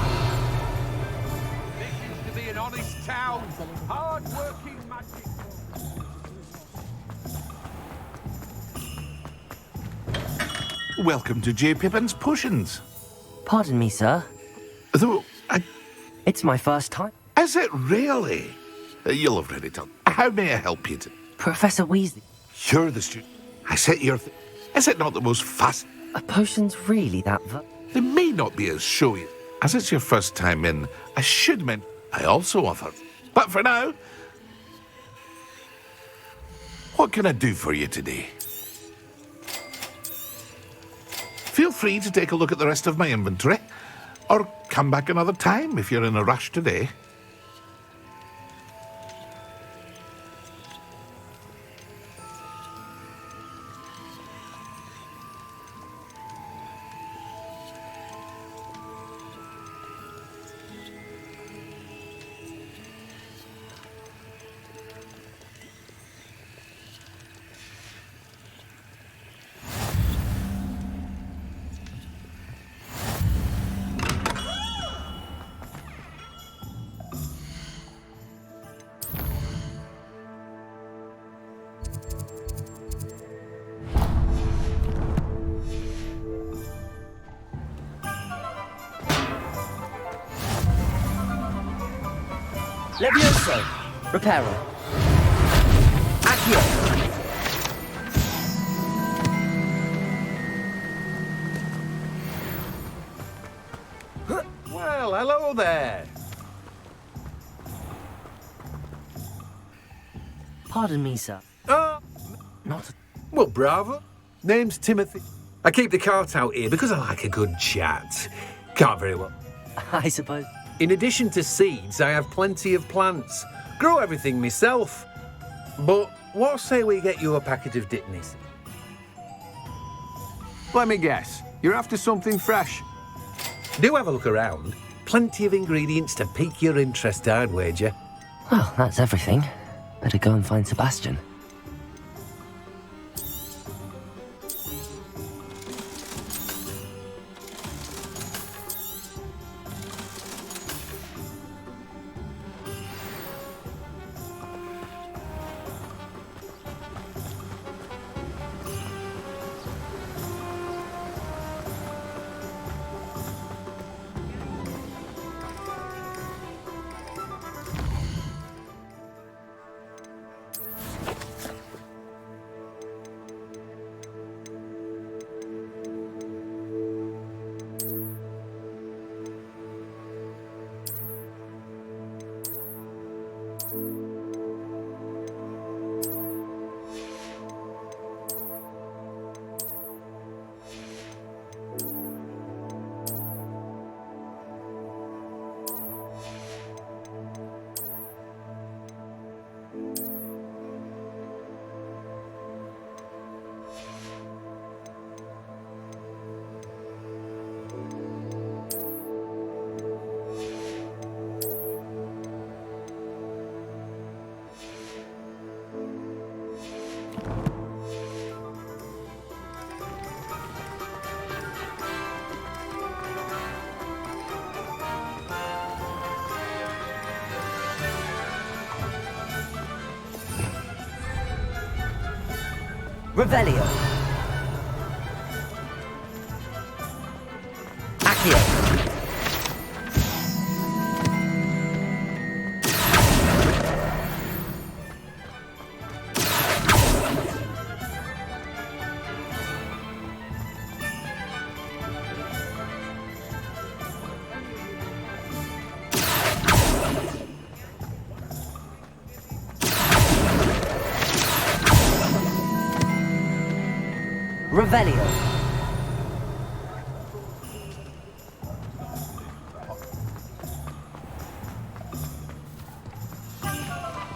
To be an honest town, hard-working magic. Welcome to J. Pippin's Potions. Pardon me, sir. Though, It's my first time. Is it really? You'll have read it up. How may I help you? Professor Weasley. You're the student. I set your... Is it not the most fast... Are potions really that... They may not be as showy. As it's your first time in, I should mention I also offer. But for now... What can I do for you today? Feel free to take a look at the rest of my inventory, or come back another time if you're in a rush today. Levioso. Reparo. Accio. Well, hello there. Pardon me, sir. Not... Well, bravo. Name's Timothy. I keep the cart out here because I like a good chat. Can't very well. I suppose. In addition to seeds, I have plenty of plants. Grow everything myself. But what say we get you a packet of Dickneys? Let me guess. You're after something fresh. Do have a look around. Plenty of ingredients to pique your interest, I'd wager. Well, that's everything. Better go and find Sebastian. Revelio. Accio. Revelio.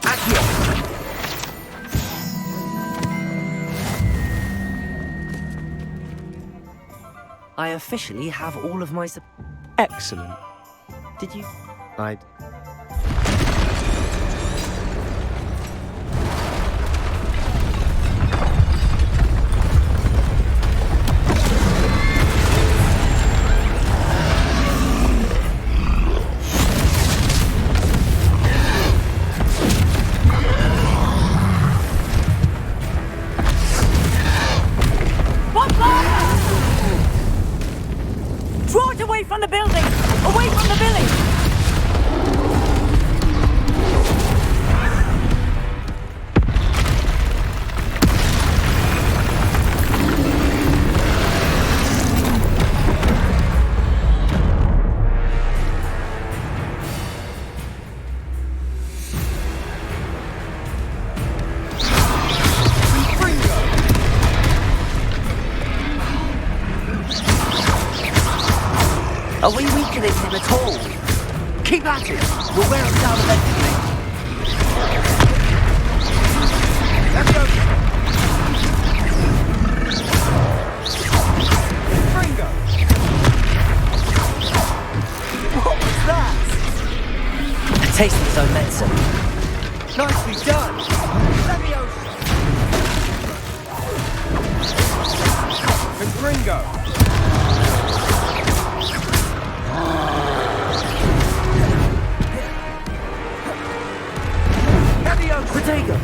Accio. I officially have all of my... Excellent. Did you... I... Draw it away from the building! Away from the village! Are we weakening him at all? Keep at it! We'll wear him down eventually. Let me go! Fringo! What was that? A taste of his own medicine. Nicely done! Leviosa! And Fringo! Protego!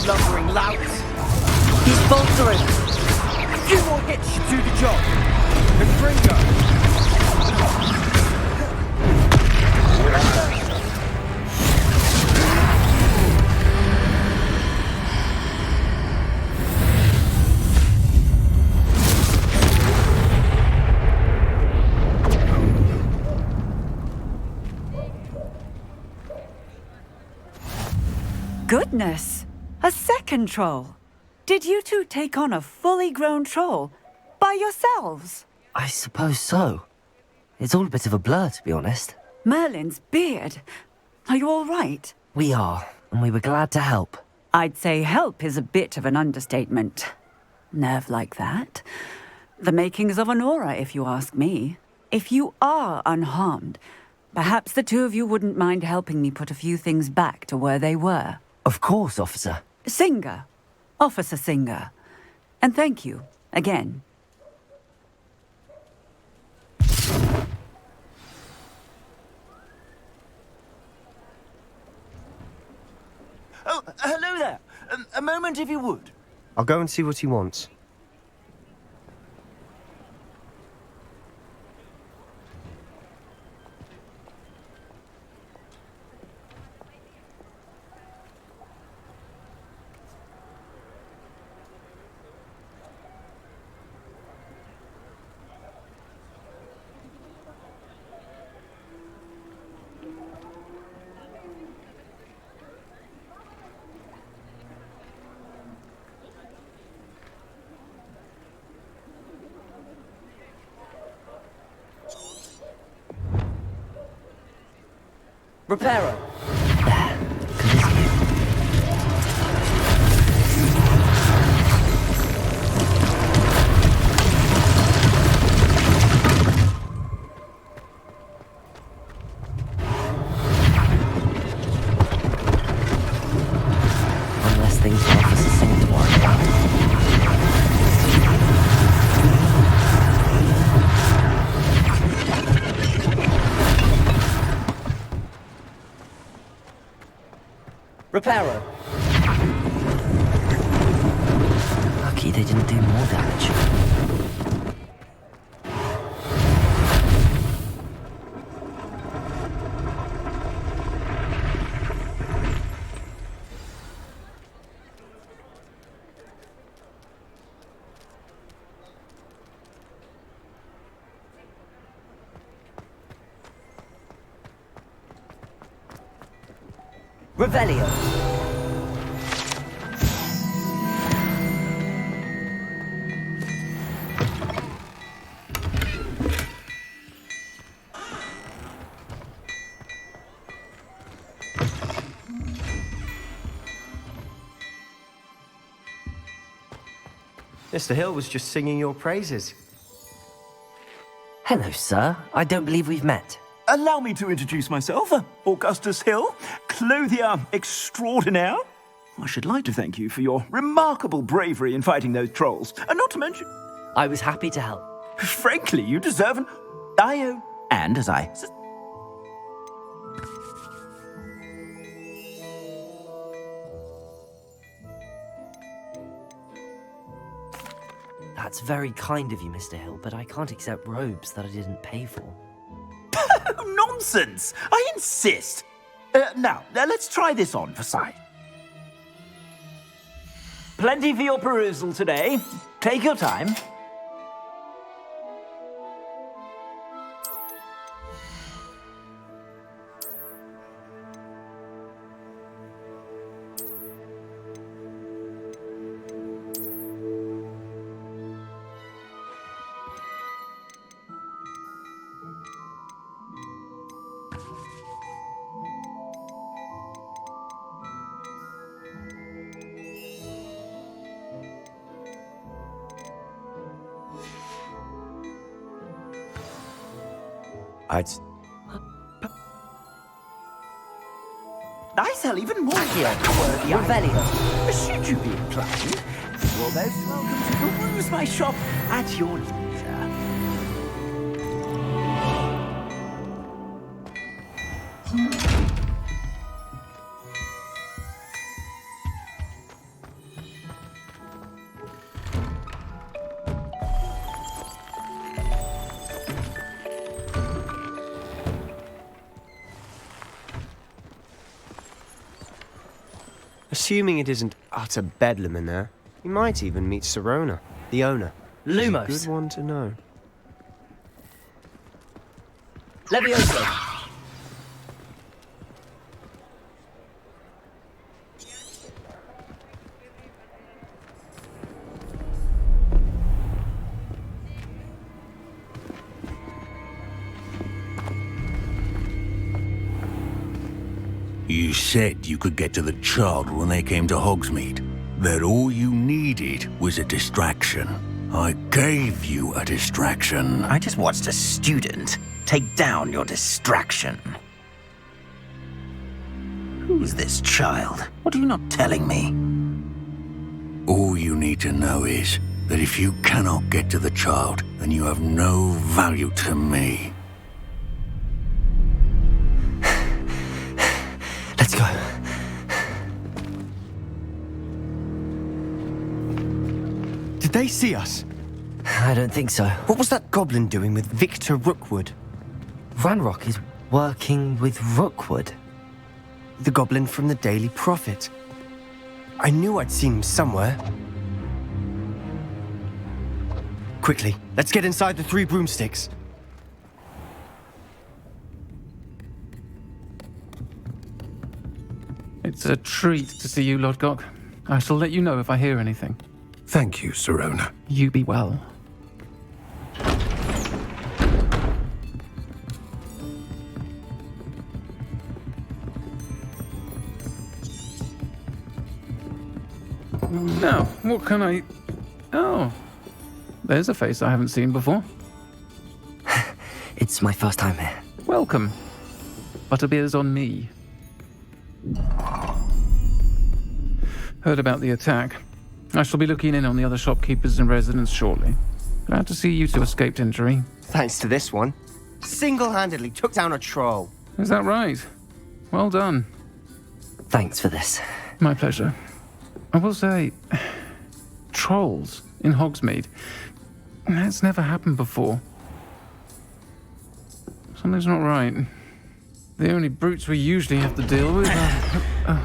Lumbering louts. He's faltering. A few more hits should do the job. And Fringo. Goodness! A second troll! Did you two take on a fully grown troll? By yourselves? I suppose so. It's all a bit of a blur, to be honest. Merlin's beard. Are you all right? We are, and we were glad to help. I'd say help is a bit of an understatement. Nerve like that. The makings of an aura, if you ask me. If you are unharmed, perhaps the two of you wouldn't mind helping me put a few things back to where they were. Of course, officer. Singer. Officer Singer. And thank you, again. Oh, hello there. A moment if you would. I'll go and see what he wants. Reparo. There. Good as you. Reparo. Lucky they didn't do more damage. Revelio. Mr. Hill was just singing your praises. Hello, sir. I don't believe we've met. Allow me to introduce myself, Augustus Hill, clothier extraordinaire. I should like to thank you for your remarkable bravery in fighting those trolls, and not to mention... I was happy to help. Frankly, you deserve an IO. And as I... That's very kind of you, Mr. Hill, but I can't accept robes that I didn't pay for. Nonsense! I insist! Now, let's try this on for size. Plenty for your perusal today. Take your time. I sell even more worthy items. Should you be inclined, you're most welcome to peruse my shop at your leisure. Assuming it isn't utter bedlam in there, you might even meet Sirona, the owner. Lumos. She's a good one to know. Levioso. You said you could get to the child when they came to Hogsmeade. That all you needed was a distraction. I gave you a distraction. I just watched a student take down your distraction. Who's this child? What are you not telling me? All you need to know is that if you cannot get to the child, then you have no value to me. Let's go. Did they see us? I don't think so. What was that goblin doing with Victor Rookwood? Ranrock is working with Rookwood. The goblin from the Daily Prophet. I knew I'd seen him somewhere. Quickly, let's get inside the Three Broomsticks. It's a treat to see you, Lodgok. I shall let you know if I hear anything. Thank you, Sirona. You be well. Now, what can I... Oh, there's a face I haven't seen before. It's my first time here. Welcome. Butterbeer's on me. Heard about the attack. I shall be looking in on the other shopkeepers and residents shortly. Glad to see you two escaped injury. Thanks to this one. Single-handedly took down a troll. Is that right? Well done. Thanks for this. My pleasure. I will say, trolls in Hogsmeade. That's never happened before. Something's not right. The only brutes we usually have to deal with are...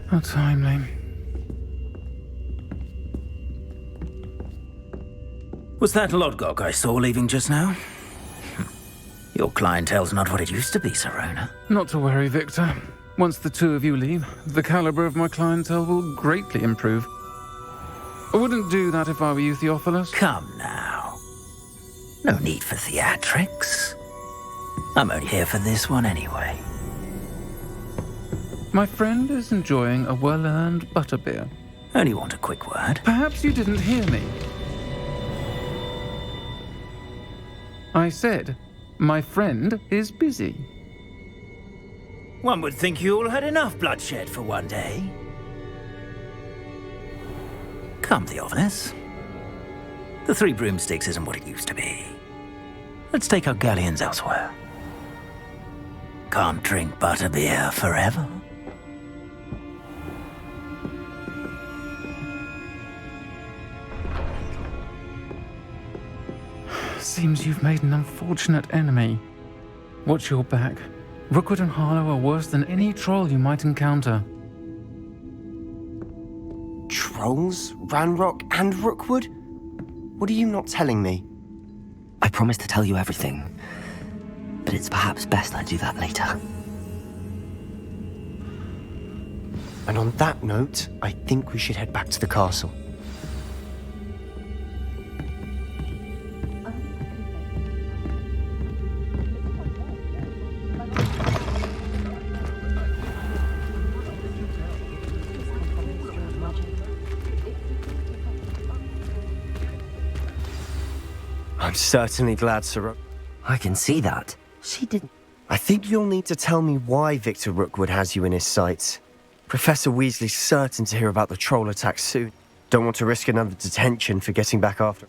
How timely. Was that Lodgok I saw leaving just now? Your clientele's not what it used to be, Serona. Not to worry, Victor. Once the two of you leave, the caliber of my clientele will greatly improve. I wouldn't do that if I were you, Theophilus. Come now. No need for theatrics. I'm only here for this one anyway. My friend is enjoying a well-earned butterbeer. Only want a quick word. Perhaps you didn't hear me. I said, my friend is busy. One would think you all had enough bloodshed for one day. Come, Theophilus. The Three Broomsticks isn't what it used to be. Let's take our galleons elsewhere. Can't drink butterbeer forever. Seems you've made an unfortunate enemy. Watch your back. Rookwood and Harlow are worse than any troll you might encounter. Trolls? Ranrock and Rookwood? What are you not telling me? I promised to tell you everything, but it's perhaps best I do that later. And on that note, I think we should head back to the castle. I'm certainly glad, Sir. I can see that. She didn't. I think you'll need to tell me why Victor Rookwood has you in his sights. Professor Weasley's certain to hear about the troll attack soon. Don't want to risk another detention for getting back after.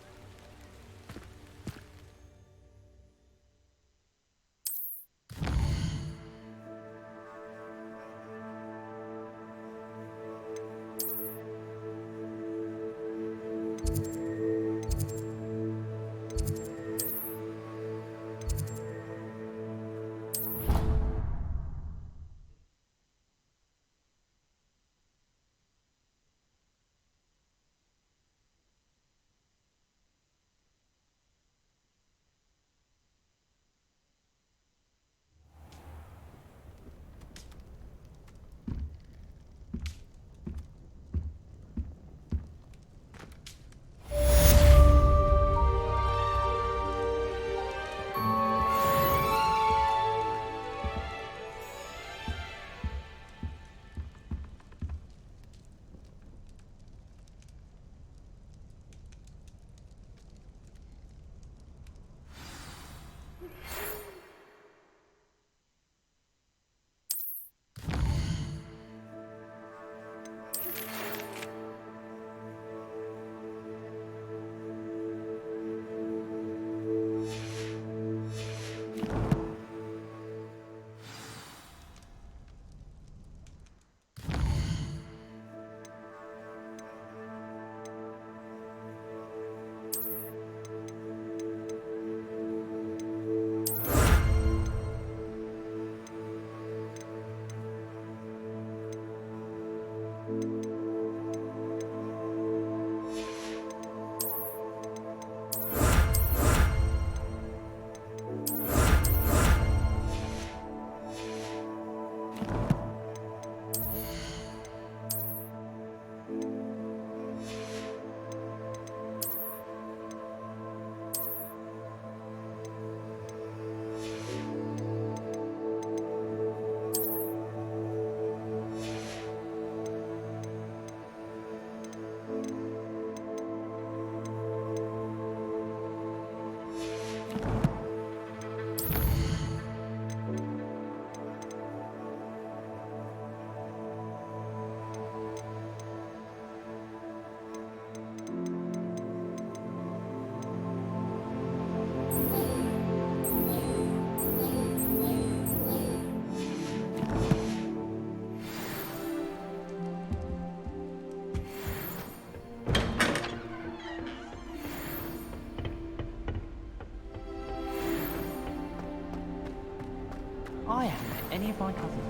any of my cousins.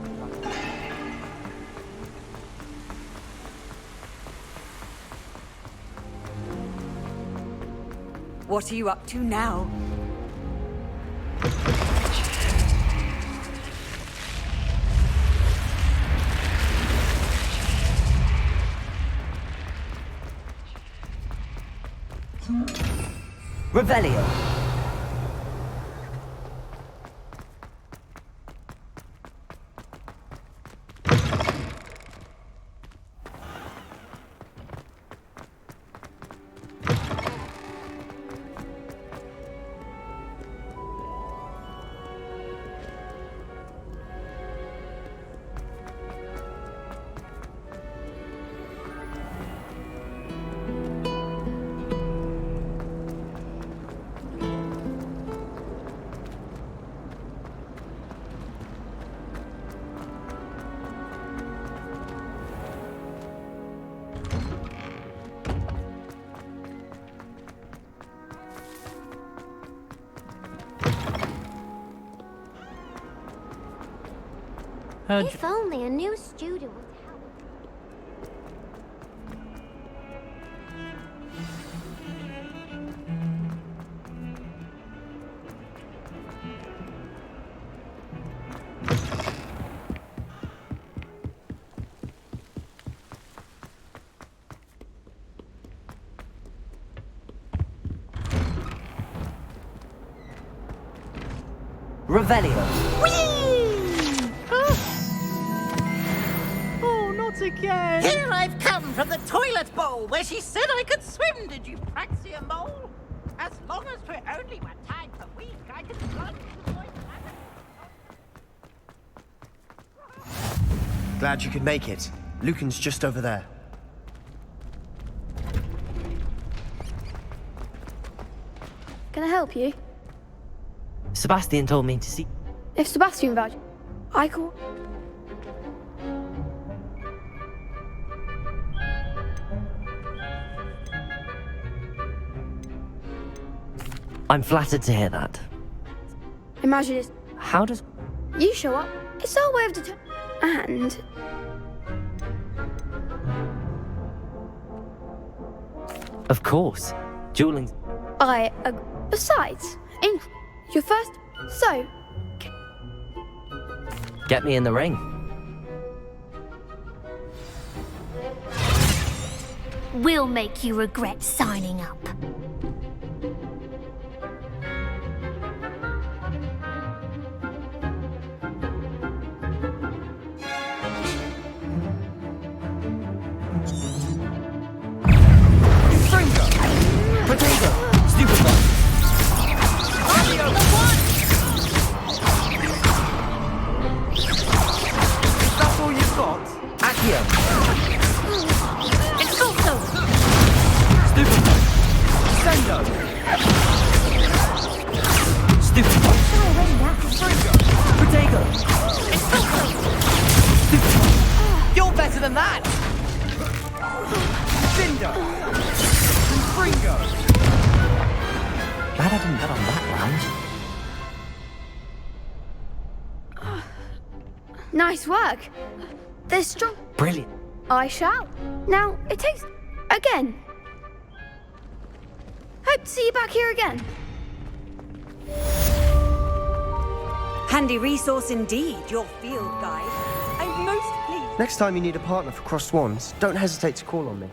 What are you up to now? Revelio. If only a new student would help. Revelio. Oh, not again! Here I've come from the toilet bowl where she said I could swim, did you praxia mole? As long as we're only 1 time per week, I can plunge to avoid Glad you could make it. Lucan's just over there. Can I help you? Sebastian told me to see. If Sebastian vouch, I call. I'm flattered to hear that. Imagine it's. How does... You show up. It's our way of And. Of course. Dueling... Besides, you're first. So. Get me in the ring. We'll make you regret signing up. You're better than that! Cinder! Fringo! Glad I didn't bet on that round. Nice work. They're strong. Brilliant. I shall. Now, it takes. Again. Hope to see you back here again. Handy resource indeed, your field guide. I'm most pleased. Next time you need a partner for Cross Swans, don't hesitate to call on me.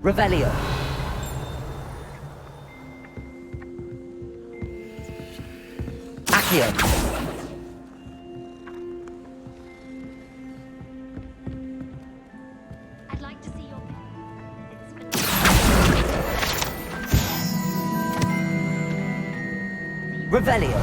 Revelio. Accio. I'd like to see your... Revelio.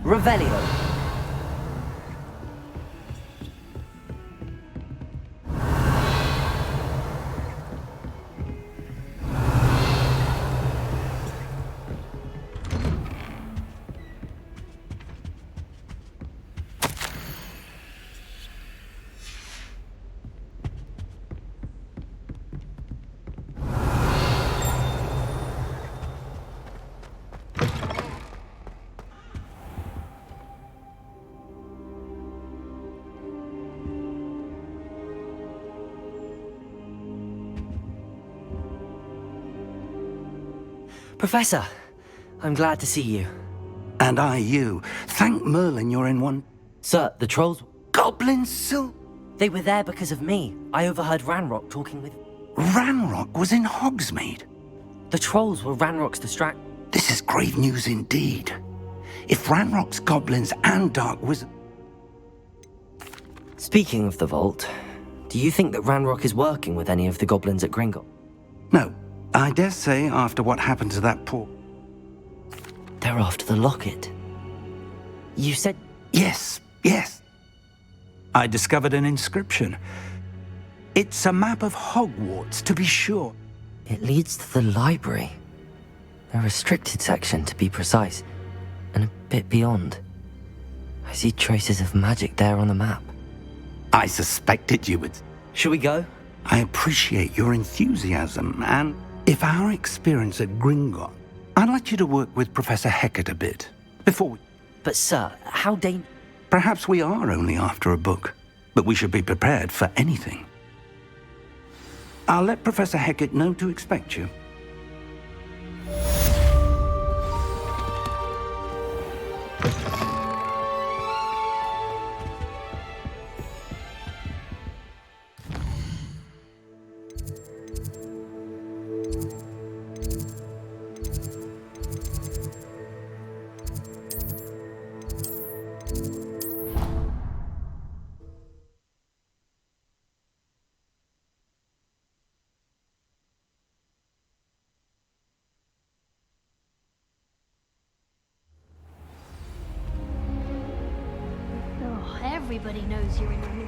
Revelio. Professor, I'm glad to see you. And I you. Thank Merlin you're in one... Sir, the trolls... Goblins, so... They were there because of me. I overheard Ranrock talking with... Ranrock was in Hogsmeade? The trolls were Ranrock's distract... This is grave news indeed. If Ranrock's goblins and dark wizards... Speaking of the vault, do you think that Ranrock is working with any of the goblins at Gringotts? No. I dare say after what happened to that poor... They're after the locket. You said... Yes. I discovered an inscription. It's a map of Hogwarts, to be sure. It leads to the library. A restricted section, to be precise. And a bit beyond. I see traces of magic there on the map. I suspected you would... Shall we go? I appreciate your enthusiasm, and if our experience at Gringotts... I'd like you to work with Professor Hecat a bit, before we... But sir, how Perhaps we are only after a book, but we should be prepared for anything. I'll let Professor Hecat know to expect you. Everybody knows you're in the mood.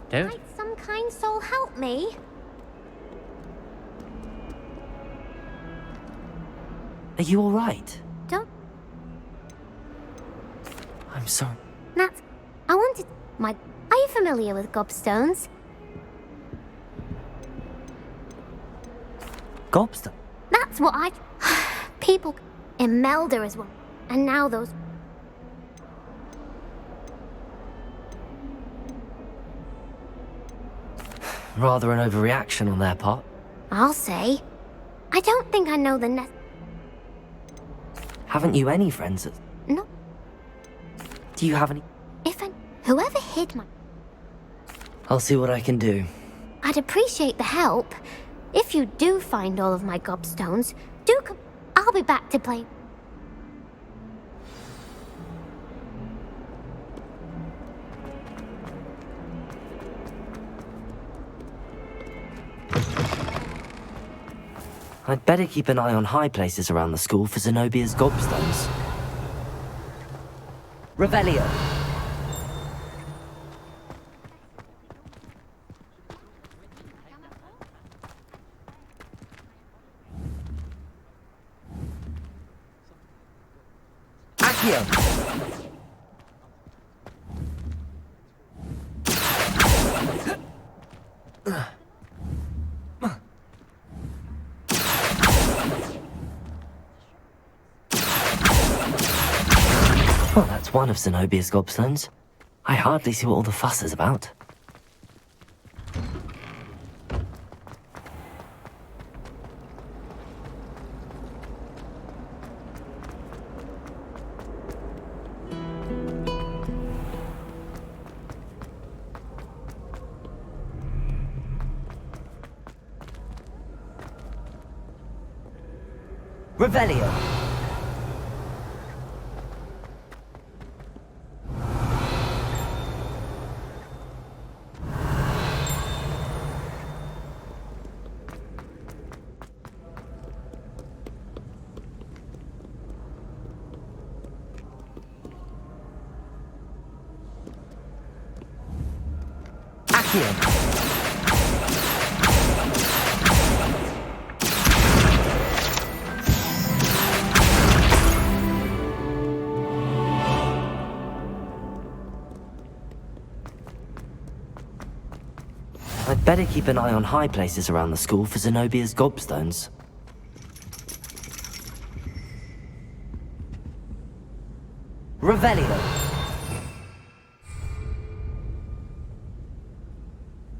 Don't. Might some kind soul help me? Are you alright? Don't. I'm sorry. That's... I wanted... Are you familiar with gobstones? Gobstone? That's what I... People... Imelda as well. And now those... Rather an overreaction on their part. I'll say. I don't think I know the Haven't you any friends that... No. Do you have any... Whoever hid my... I'll see what I can do. I'd appreciate the help. If you do find all of my gobstones, do come... I'll be back to play... I'd better keep an eye on high places around the school for Zenobia's gobstones. Revelio. Accio. That's one of Zenobia's gobstones. I hardly see what all the fuss is about. Revelio. Accio. I'd better keep an eye on high places around the school for Zenobia's gobstones. Revelio.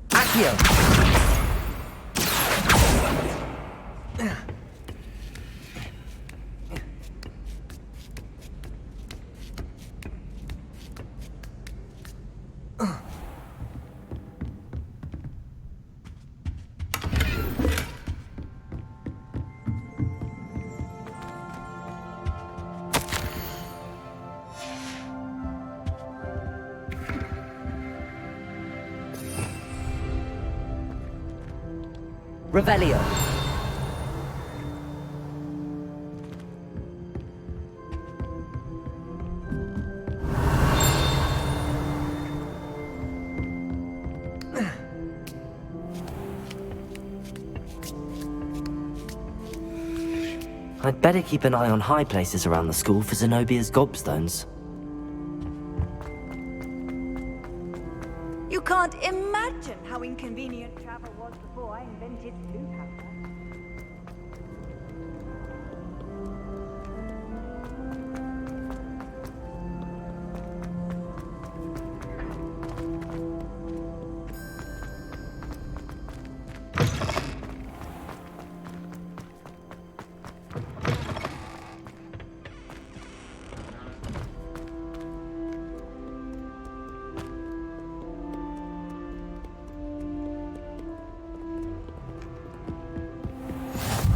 Accio. Revelio. I'd better keep an eye on high places around the school for Zenobia's gobstones. You can't imagine how inconvenient travel was before I invented blue powder.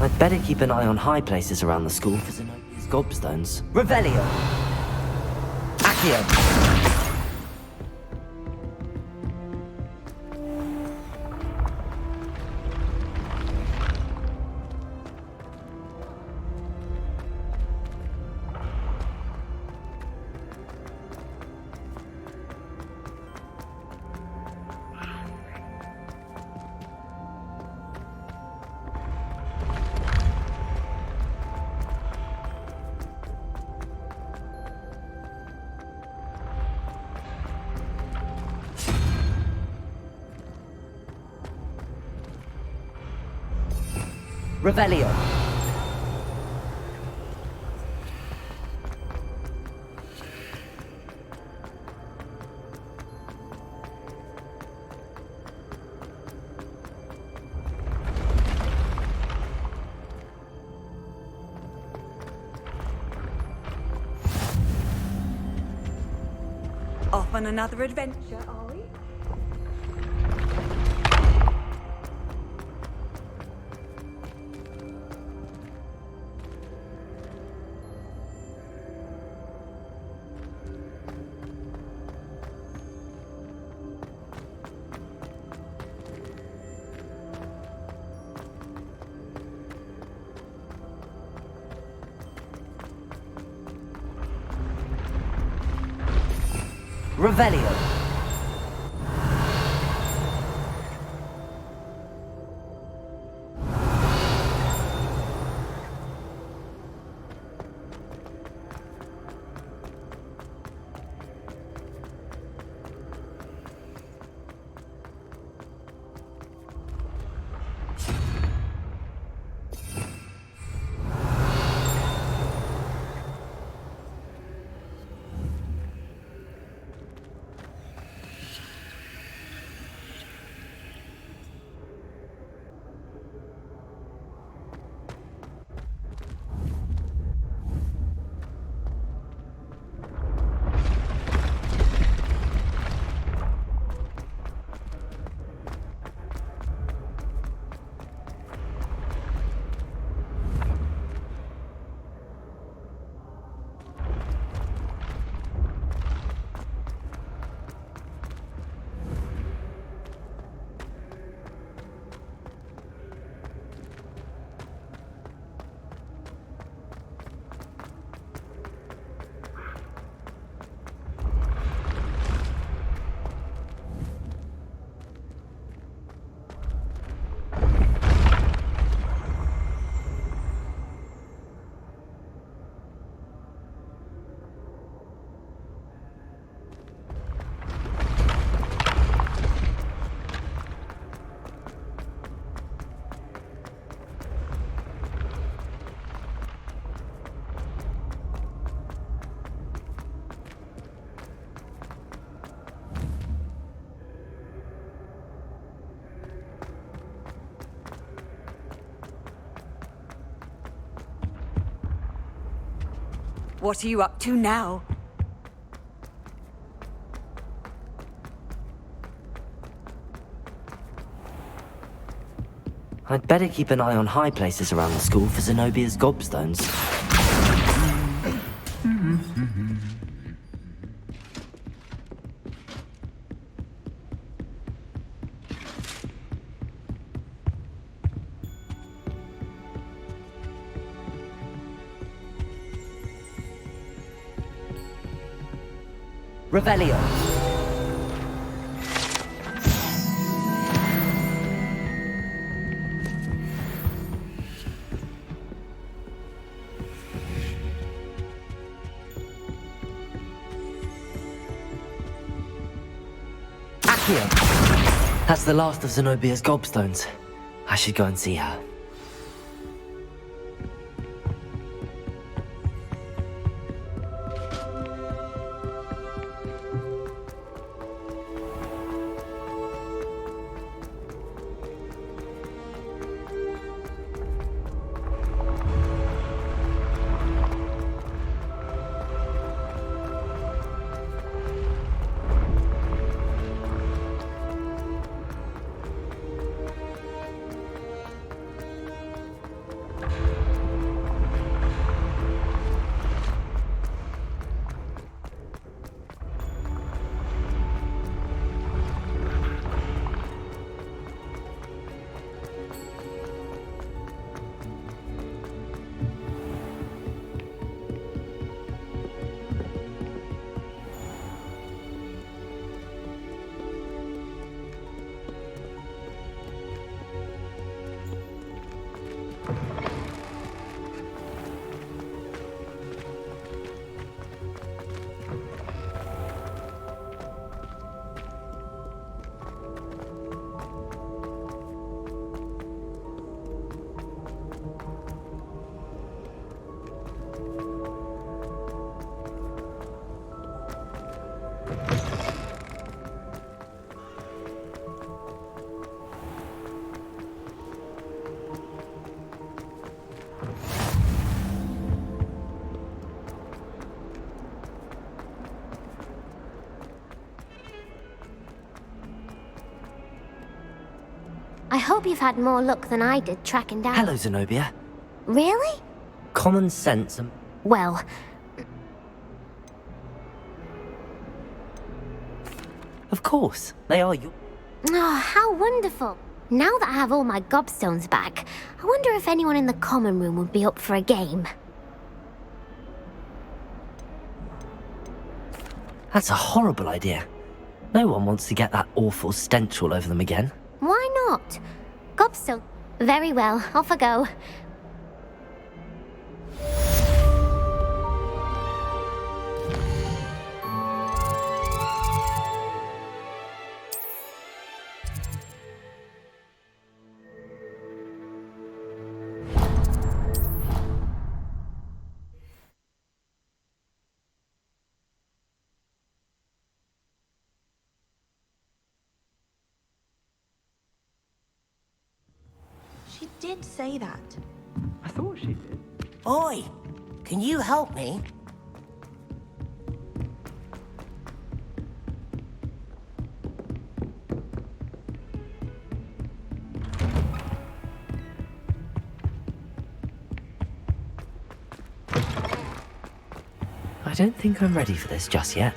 I'd better keep an eye on high places around the school for Zenobia's gobstones. Revelio. Accio. Revelio. Off on another adventure, are we? Revelio. What are you up to now? I'd better keep an eye on high places around the school for Zenobia's gobstones. Revelio. That's the last of Zenobia's gobstones. I should go and see her. I hope you've had more luck than I did tracking down... Hello, Zenobia. Really? Common sense and... Well... Of course, they are you. Oh, how wonderful. Now that I have all my gobstones back, I wonder if anyone in the common room would be up for a game. That's a horrible idea. No one wants to get that awful stench all over them again. Why not? Gobstone. Very well, off I go. She did say that. I thought she did. Oi! Can you help me? I don't think I'm ready for this just yet.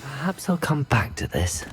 Perhaps I'll come back to this.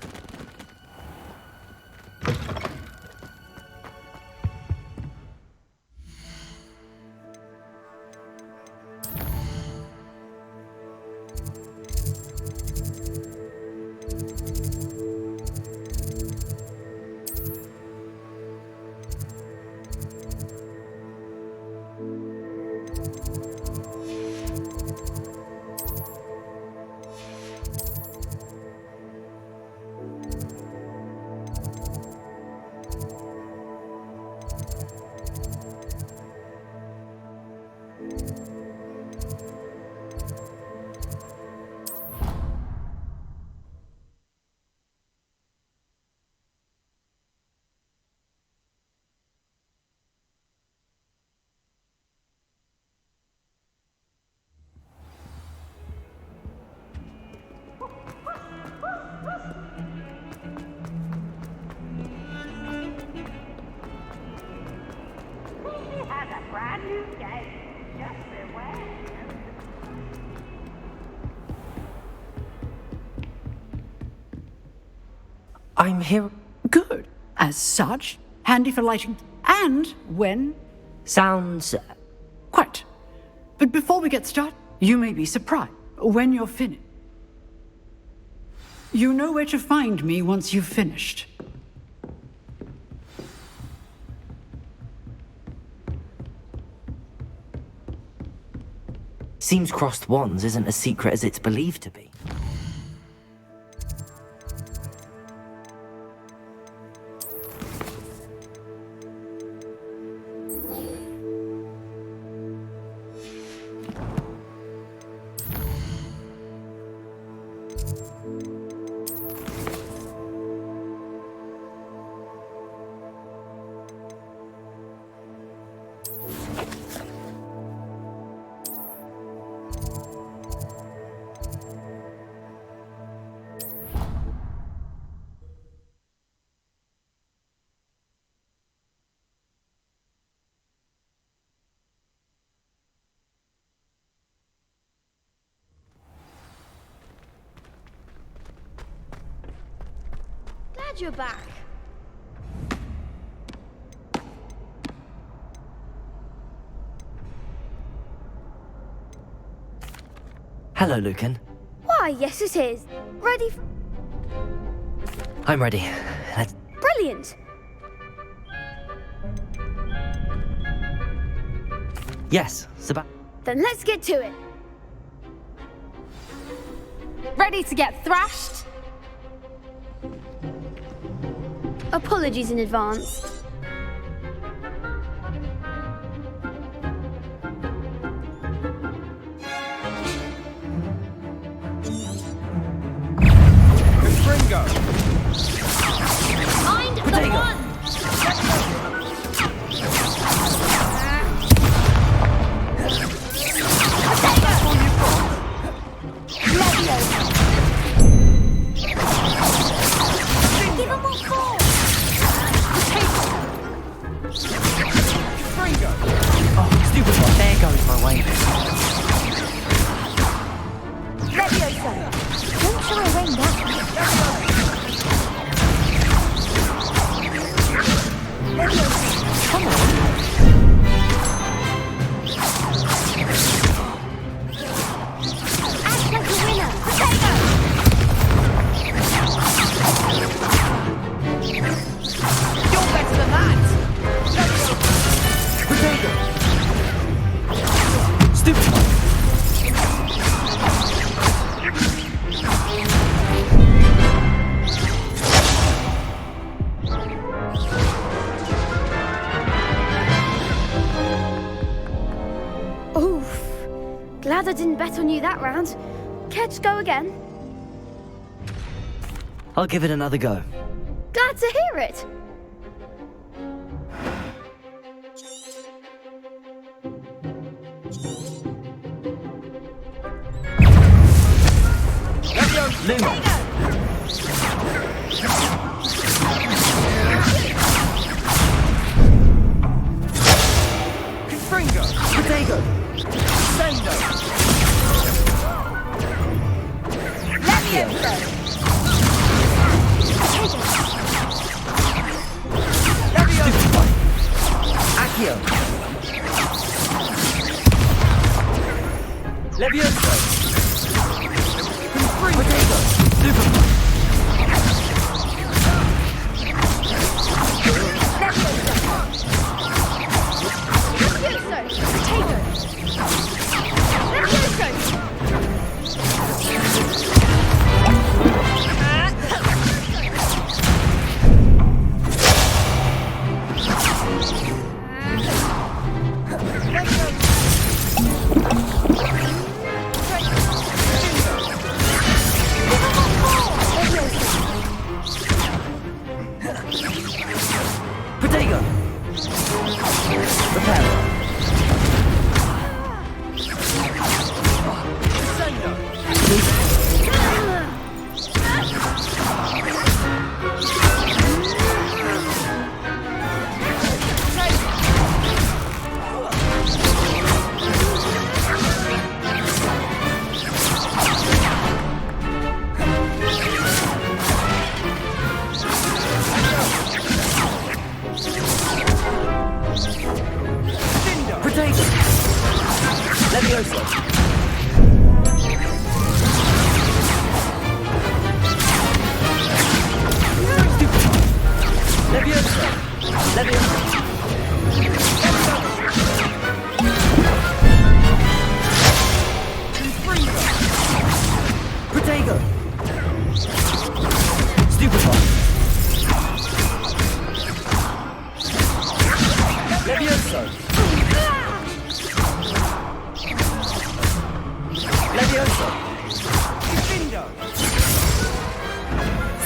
has a brand new game. Just beware. I'm here. Good. As such, handy for lighting. And when... Sounds... Quite. But before we get started, you may be surprised when you're finished. You know where to find me once you've finished. Seems crossed wands isn't as secret as it's believed to be. Glad you're back. Hello, Lucan. Why, yes it is. Ready for... I'm ready. Let's... Brilliant. Yes, Sebastian. Then let's get to it. Ready to get thrashed? Apologies in advance. Confringo! Mind the one! Give him what for! Oh, stupid one. There goes my way. Levioso! Don't shy away now. Come on. Act like a winner! Potato! You're better than that. Stupid one. Oof. Glad I didn't bet on you that round. Care to go again? I'll give it another go. Glad to hear it. Luma. Confringo! Potato. Sendo! Levioso! Stupid one. Accio. Levioso. Potato! Stupid one. Potato. Repair. Levioso! Levioso! Levioso! Protego! Stupefy! Levioso! Levioso! Defendo!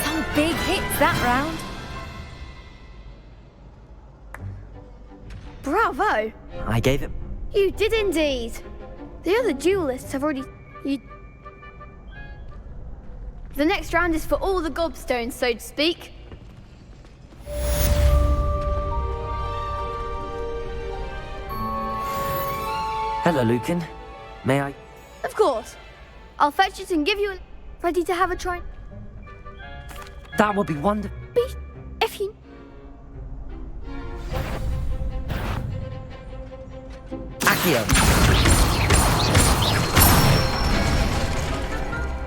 Some big hits that round. Bravo! I gave it. You did indeed. The other duelists have already... The next round is for all the gobstones, so to speak. Hello, Lucan. May I? Of course. I'll fetch it and give you ready to have a try. That would be wonderful. If you... Accio!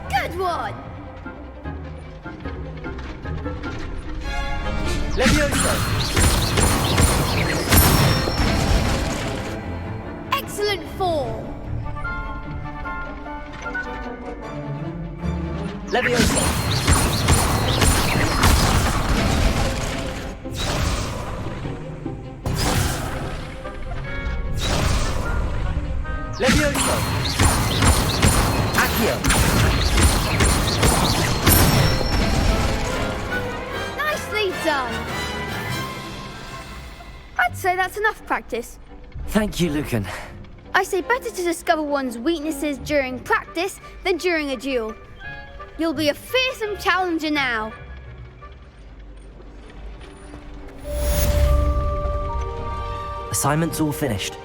Good one! Levioso! Excellent fall! Levioso! Levioso! Accio! Nicely done! I'd say that's enough practice. Thank you, Lucan. I say better to discover one's weaknesses during practice than during a duel. You'll be a fearsome challenger now. Assignment's all finished.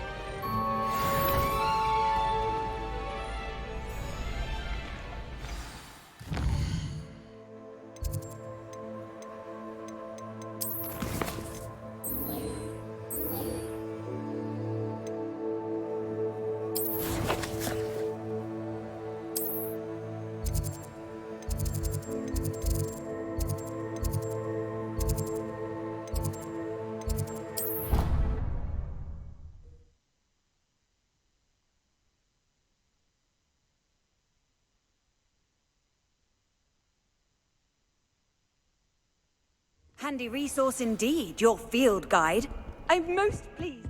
Handy resource indeed, your field guide. I'm most pleased.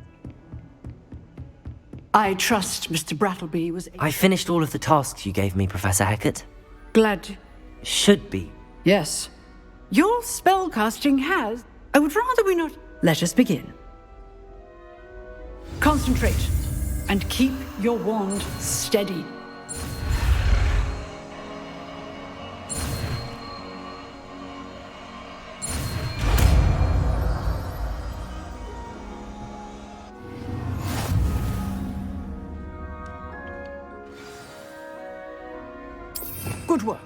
I trust Mr. Brattleby was... I finished all of the tasks you gave me, Professor Hackett. Glad... Should be. Yes. Your spellcasting has... I would rather we not... Let us begin. Concentrate, and keep your wand steady. Good work.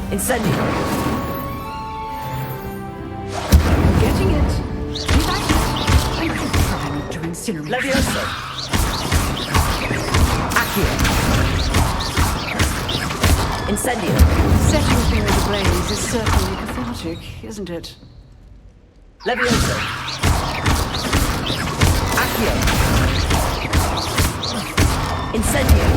Incendio! Getting it. Keep at it. I could try not to incinerate. Levioso! Accio! Incendio! Setting things ablaze is certainly cathartic, isn't it? Levioso! Accio! Incendio!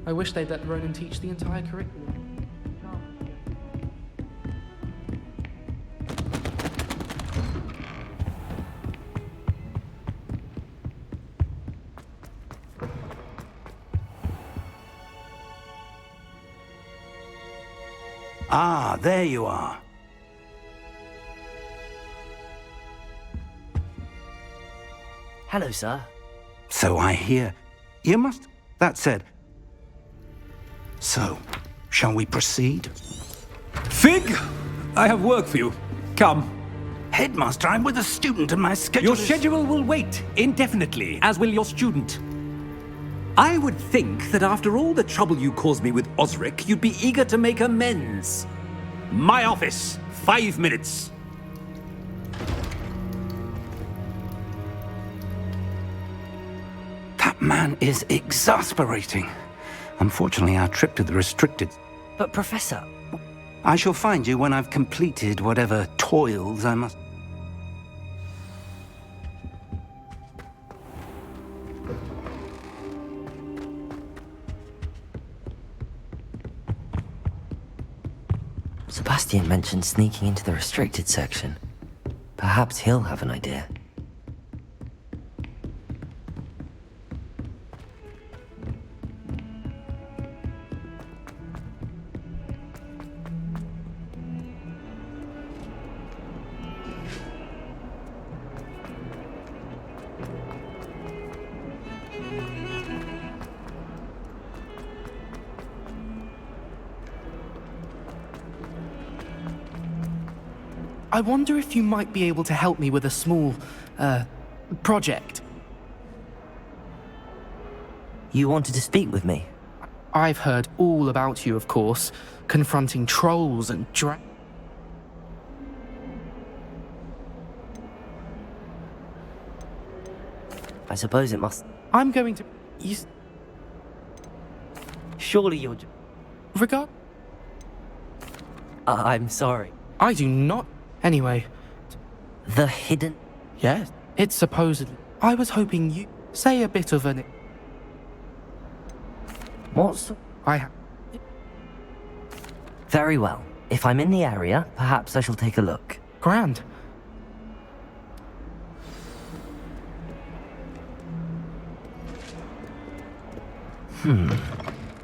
I wish they'd let Ronan teach the entire curriculum. Ah, there you are. Hello, sir. So I hear. You must... That said... So, shall we proceed? Fig! I have work for you. Come. Headmaster, I'm with a student and my schedule Your schedule will wait indefinitely, as will your student. I would think that after all the trouble you caused me with Osric, you'd be eager to make amends. My office, 5 minutes. That man is exasperating. Unfortunately, our trip to the restricted... But, Professor... I shall find you when I've completed whatever toils I must... Sebastian mentioned sneaking into the restricted section. Perhaps he'll have an idea. I wonder if you might be able to help me with a small, project. You wanted to speak with me? I've heard all about you, of course, confronting trolls and I suppose it must... I'm going to... Surely you're... Regard? I'm sorry. I do not... Anyway... The hidden... Yes, it's supposedly... I was hoping you... Say a bit of an... What's... I have... Very well. If I'm in the area, perhaps I shall take a look. Grand.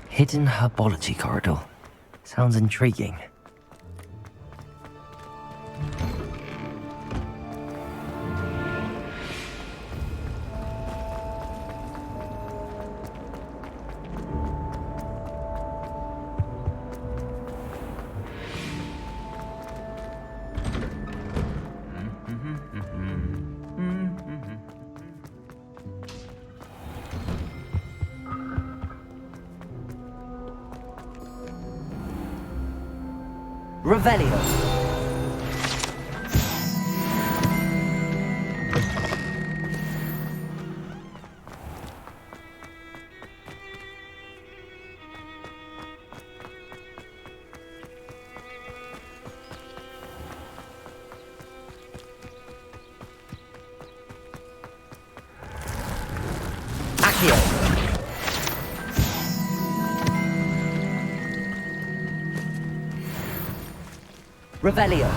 Hidden herbology corridor. Sounds intriguing. Revelio. Accio. Revelio.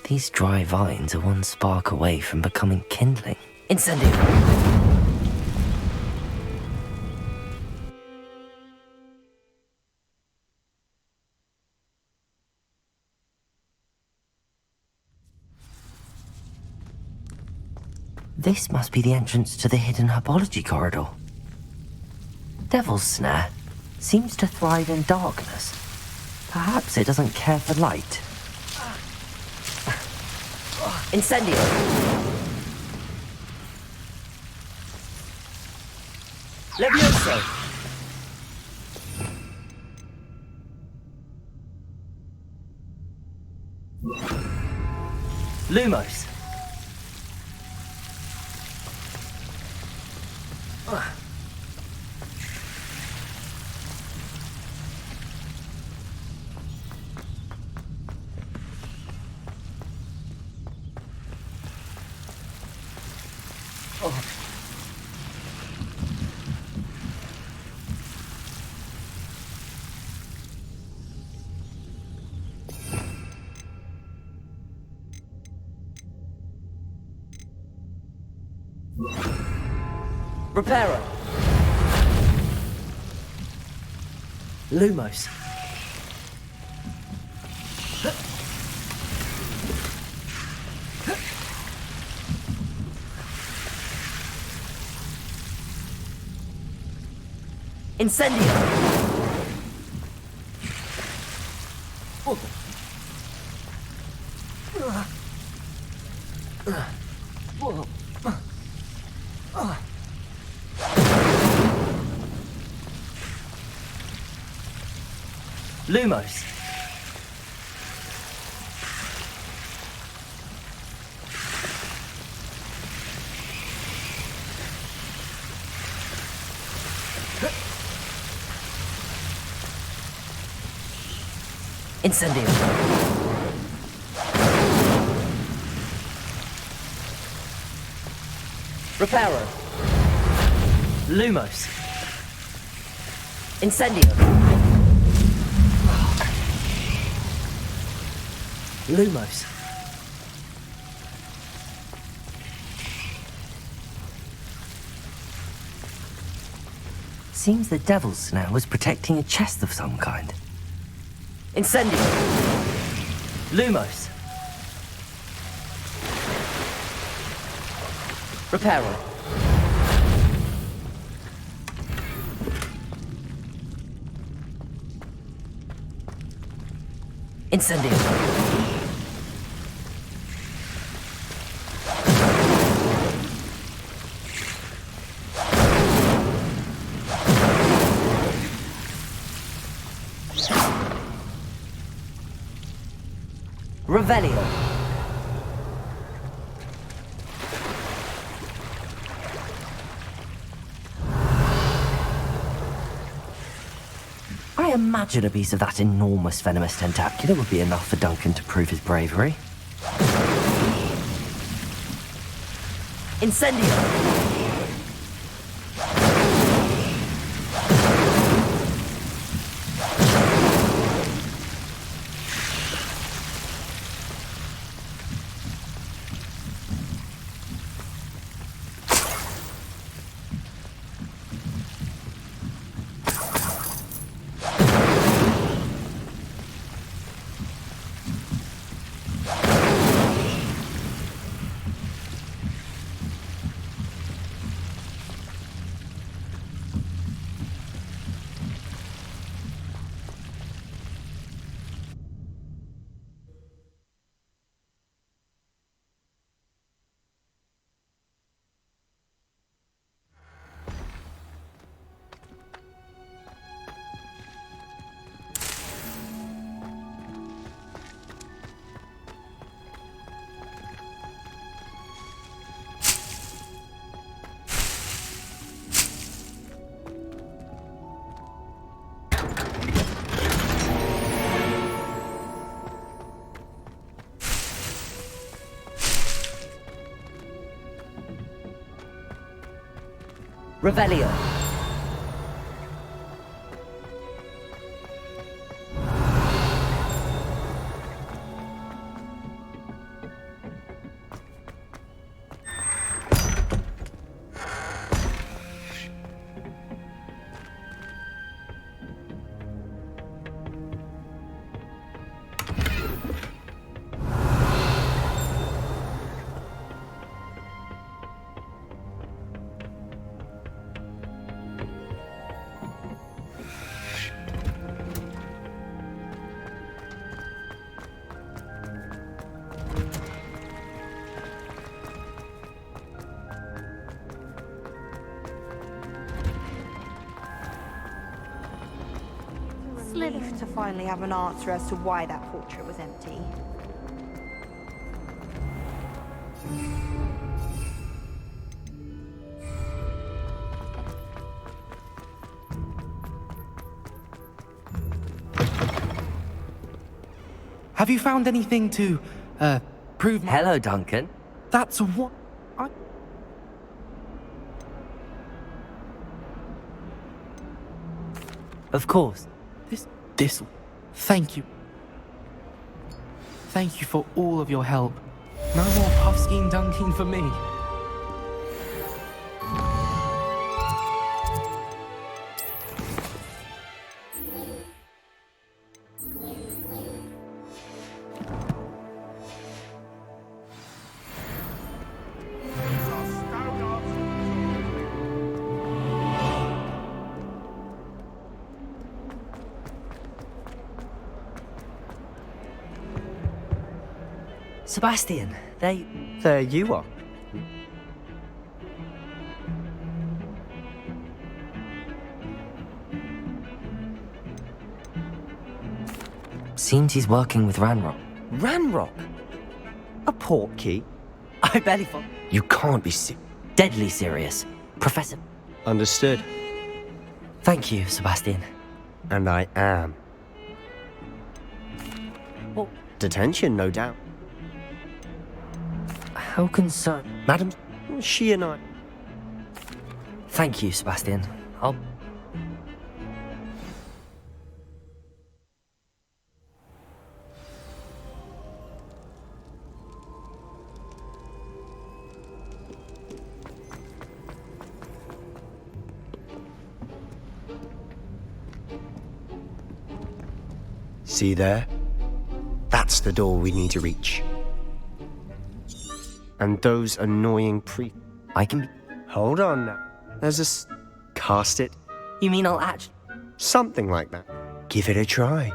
These dry vines are one spark away from becoming kindling. Incendio. This must be the entrance to the hidden herbology corridor. Devil's Snare seems to thrive in darkness. Perhaps it doesn't care for light. Incendio! Levioso! Lumos! Reparo. Lumos. Incendio. Lumos. Incendio. Reparo. Lumos. Incendio. Lumos. Seems the devil's snare was protecting a chest of some kind. Incendio. Lumos. Reparo. Incendio. Revelio. I imagine a piece of that enormous venomous tentacular would be enough for Duncan to prove his bravery. Incendio. Revelio. Relief to finally have an answer as to why that portrait was empty. Have you found anything to, prove my... Hello, Duncan. That's what... Of course. This... Thank you. Thank you for all of your help. No more puff-skiing dunking for me. Sebastian, they... There you are. Seems he's working with Ranrock. Ranrock? A port key? I barely thought... You can't be deadly serious. Professor... Understood. Thank you, Sebastian. And I am. Well, detention, no doubt. How concerned... Madam, she and I... Thank you, Sebastian. I'll... See there? That's the door we need to reach. And those annoying I can... Hold on now. There's a... Cast it. You mean I'll actually... Something like that. Give it a try.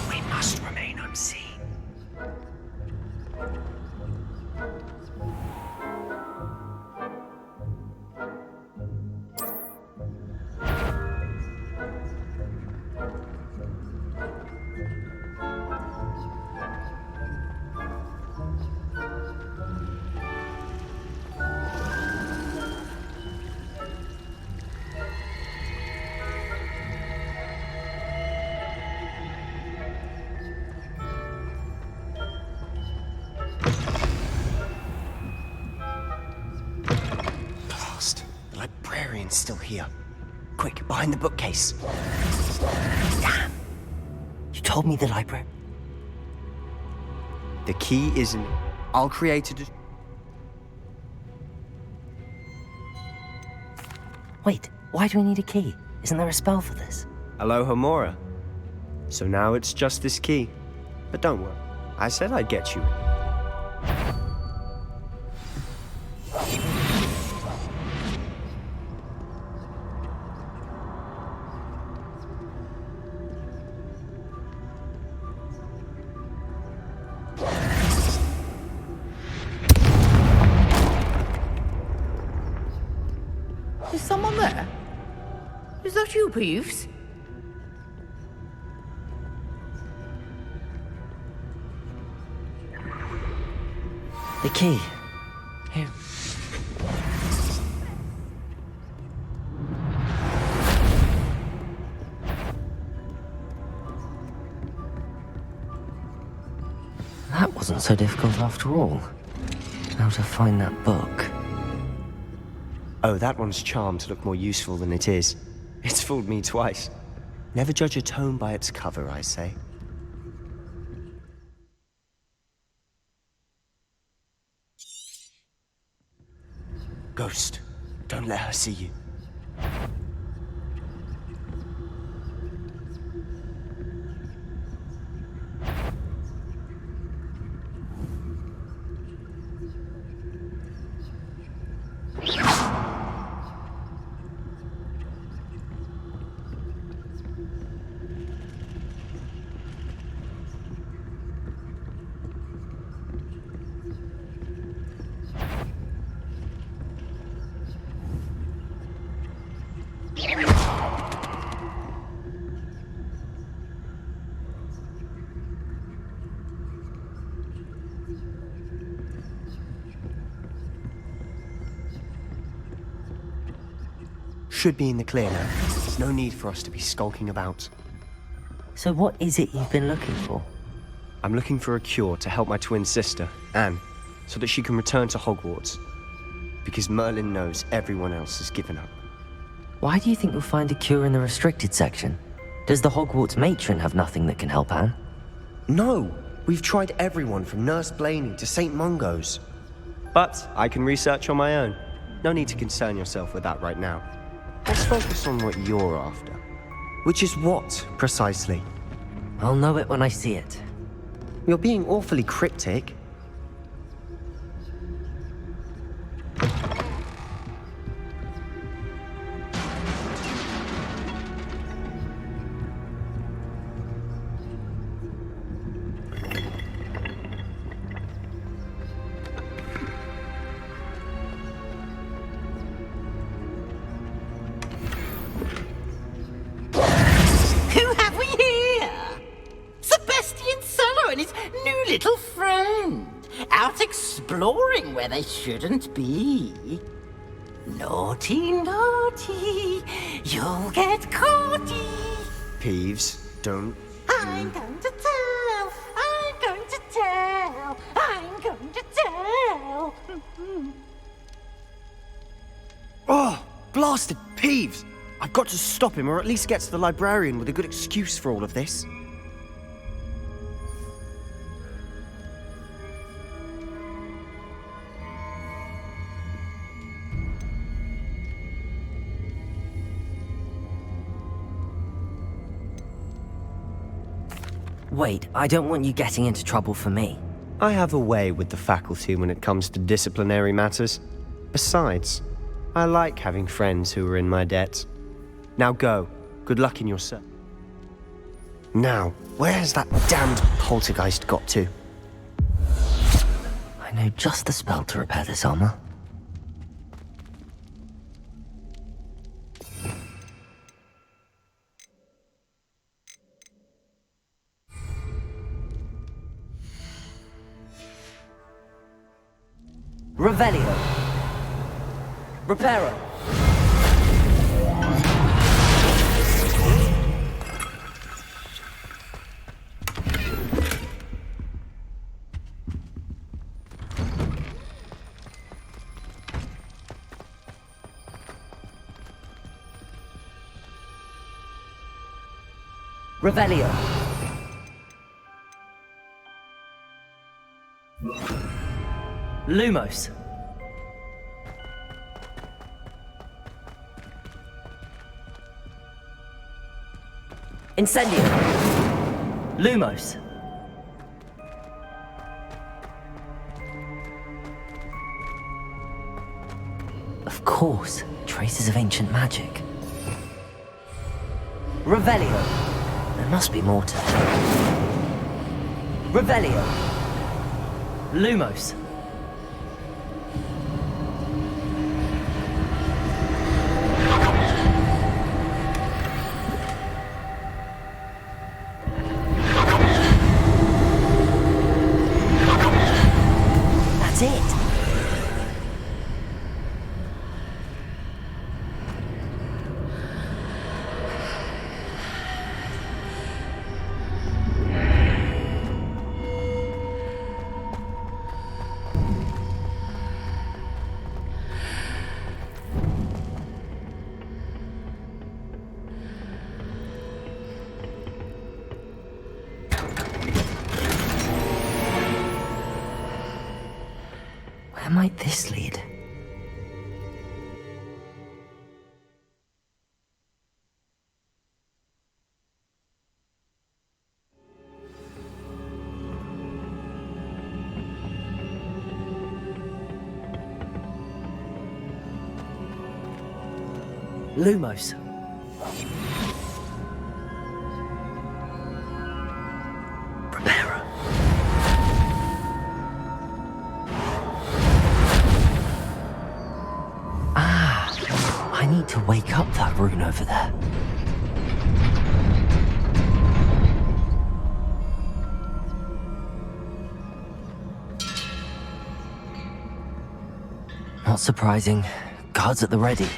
We must remain unseen. Still here. Quick, behind the bookcase. Damn. You told me the library. The key isn't... I'll create a... Wait, why do we need a key? Isn't there a spell for this? Alohomora. So now it's just this key. But don't worry. I said I'd get you. Is someone there? Is that you, Peeves? The key. Here. That wasn't so difficult after all. How to find that book. Oh, that one's charmed to look more useful than it is. It's fooled me twice. Never judge a tome by its cover, I say. Ghost, don't let her see you. Should be in the clear now. There's no need for us to be skulking about. So what is it you've been looking for? I'm looking for a cure to help my twin sister, Anne, so that she can return to Hogwarts. Because Merlin knows everyone else has given up. Why do you think you'll find a cure in the restricted section? Does the Hogwarts matron have nothing that can help Anne? No, we've tried everyone from Nurse Blaney to St. Mungo's. But I can research on my own. No need to concern yourself with that right now. Let's focus on what you're after. Which is what, precisely? I'll know it when I see it. You're being awfully cryptic. Who have we here? Sebastian Sallow and his new little friend. Out exploring where they shouldn't be. Naughty, naughty, you'll get caughty. Peeves, don't... I'm going to tell, I'm going to tell, I'm going to tell. Oh, blasted Peeves! I've got to stop him, or at least get to the librarian with a good excuse for all of this. Wait, I don't want you getting into trouble for me. I have a way with the faculty when it comes to disciplinary matters. Besides, I like having friends who are in my debt. Now go. Good luck in your search. Now, where has that damned poltergeist got to? I know just the spell to repair this armor. Revelio. Reparo. Revelio. Lumos. Incendio. Lumos. Of course, traces of ancient magic. Revelio. There must be more to it. Revelio. Lumos. That's it. Where might this lead? Lumos. I need to wake up that rune over there. Not surprising. Guards at the ready.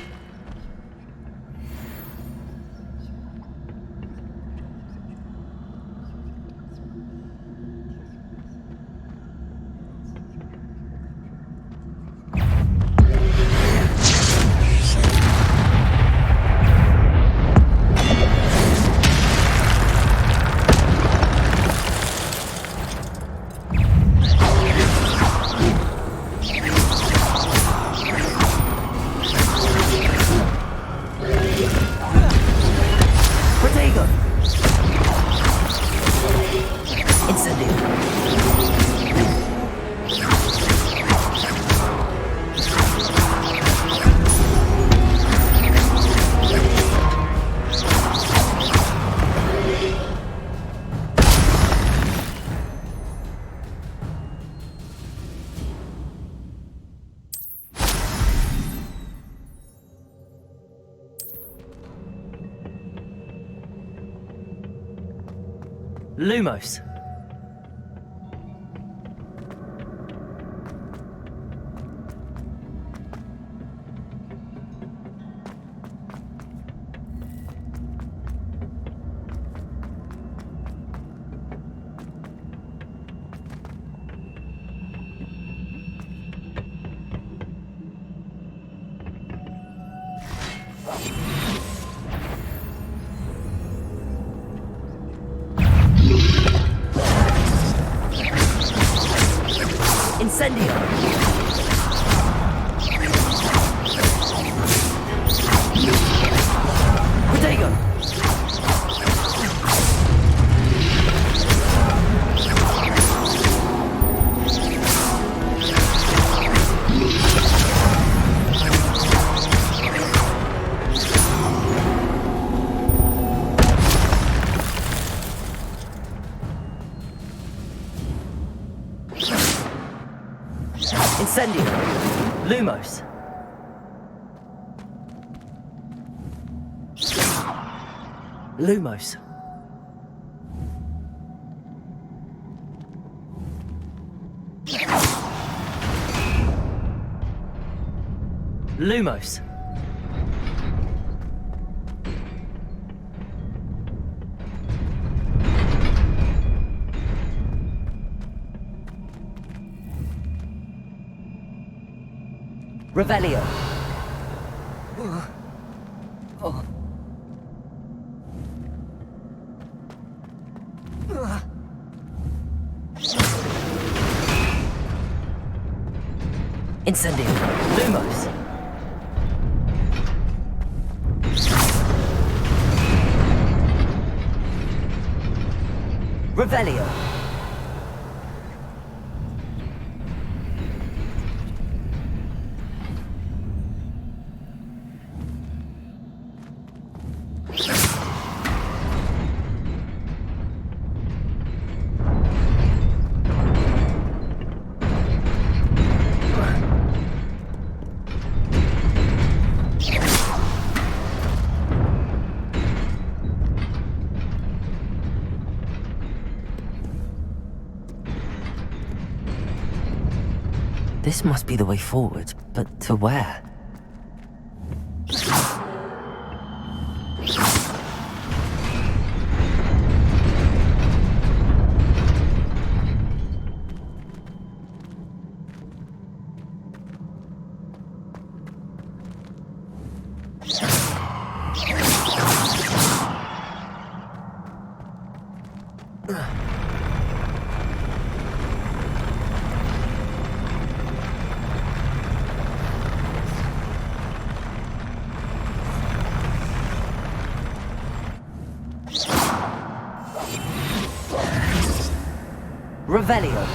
Lumos. Incendio! Protego! Incendio! Lumos! Lumos! Lumos! Revelio. Incendio. Lumos. Revelio. This must be the way forward, but to where? Revelio.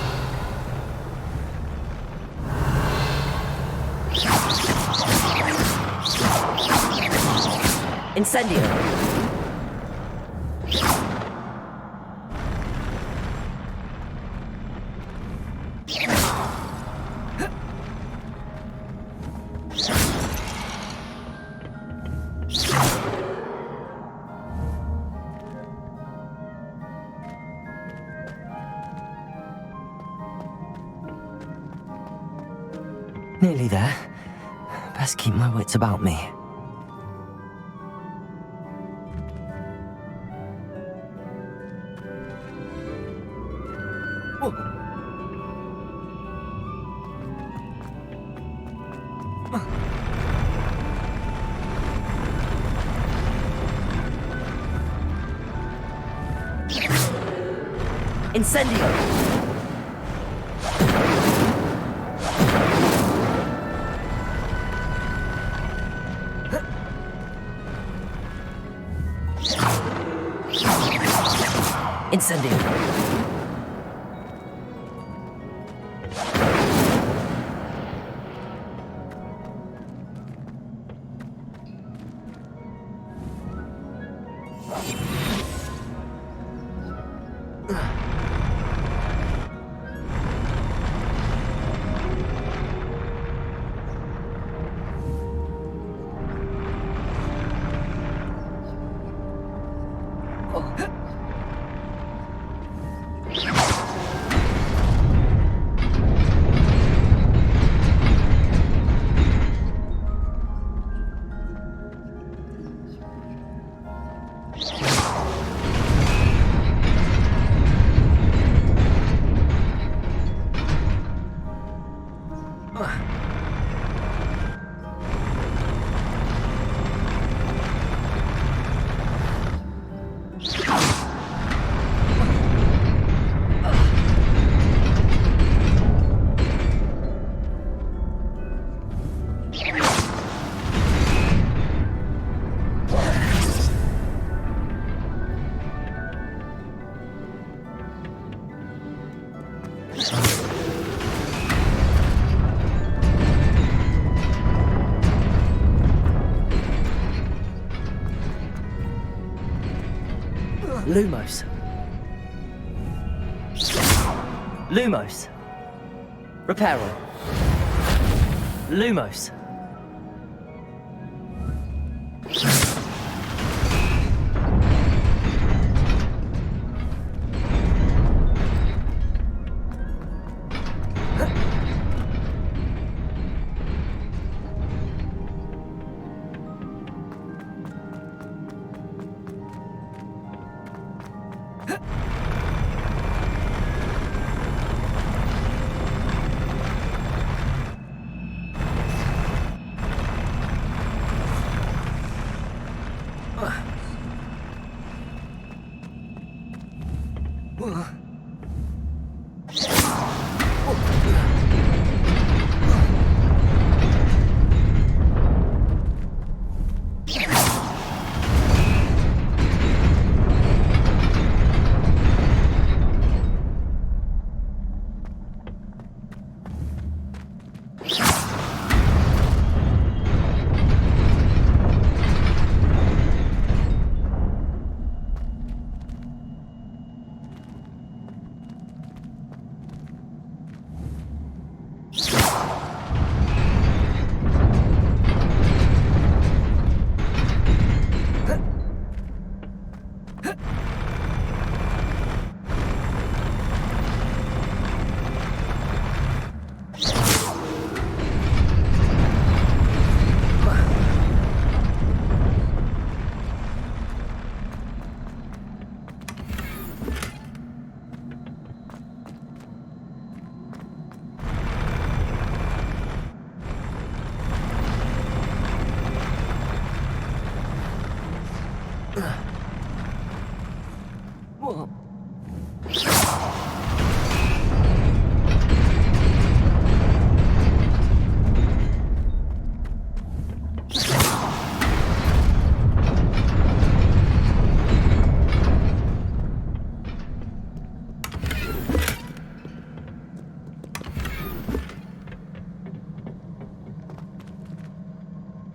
Incendio. Nearly there. Best keep my wits about me. Incendio! Incendio! Lumos. Lumos. Repair all. Lumos.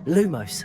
Lumos.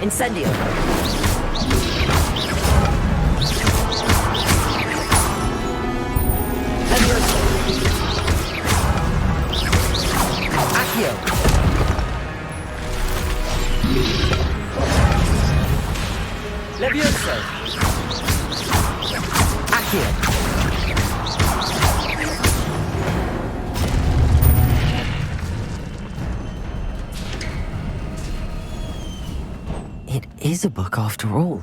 Incendio. Levioso. Accio. Levioso. Accio. It is a book after all.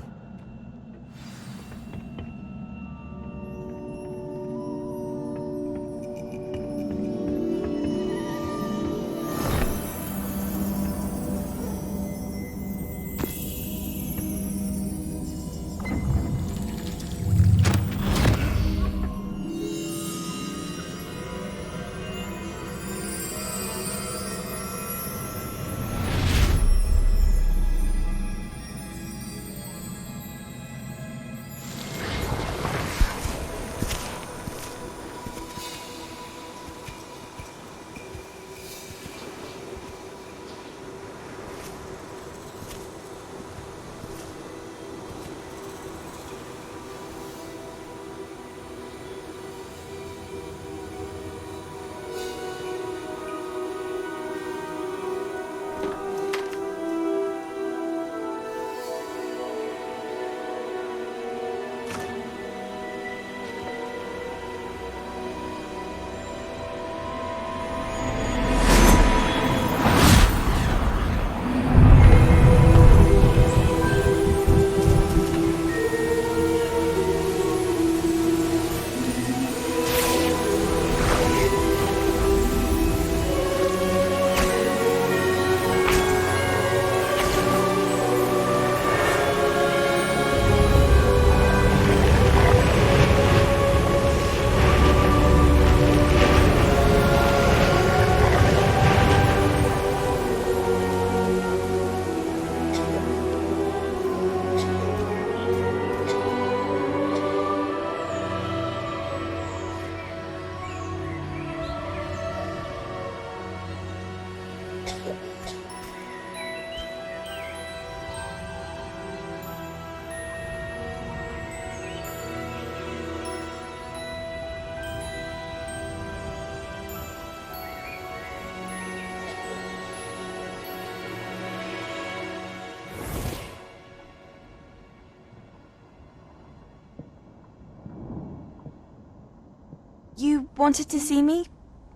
You wanted to see me?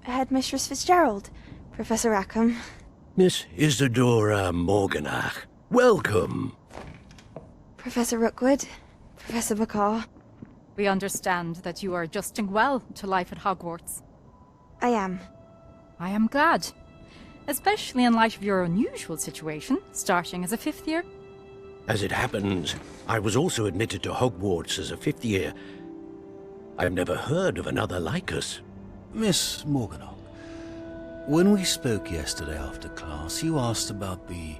Headmistress Fitzgerald, Professor Rackham. Miss Isadora Morganach, welcome. Professor Rookwood, Professor Bakar. We understand that you are adjusting well to life at Hogwarts. I am. I am glad. Especially in light of your unusual situation, starting as a 5th year. As it happens, I was also admitted to Hogwarts as a 5th year. I've never heard of another like us. Miss Morganach, when we spoke yesterday after class, you asked about the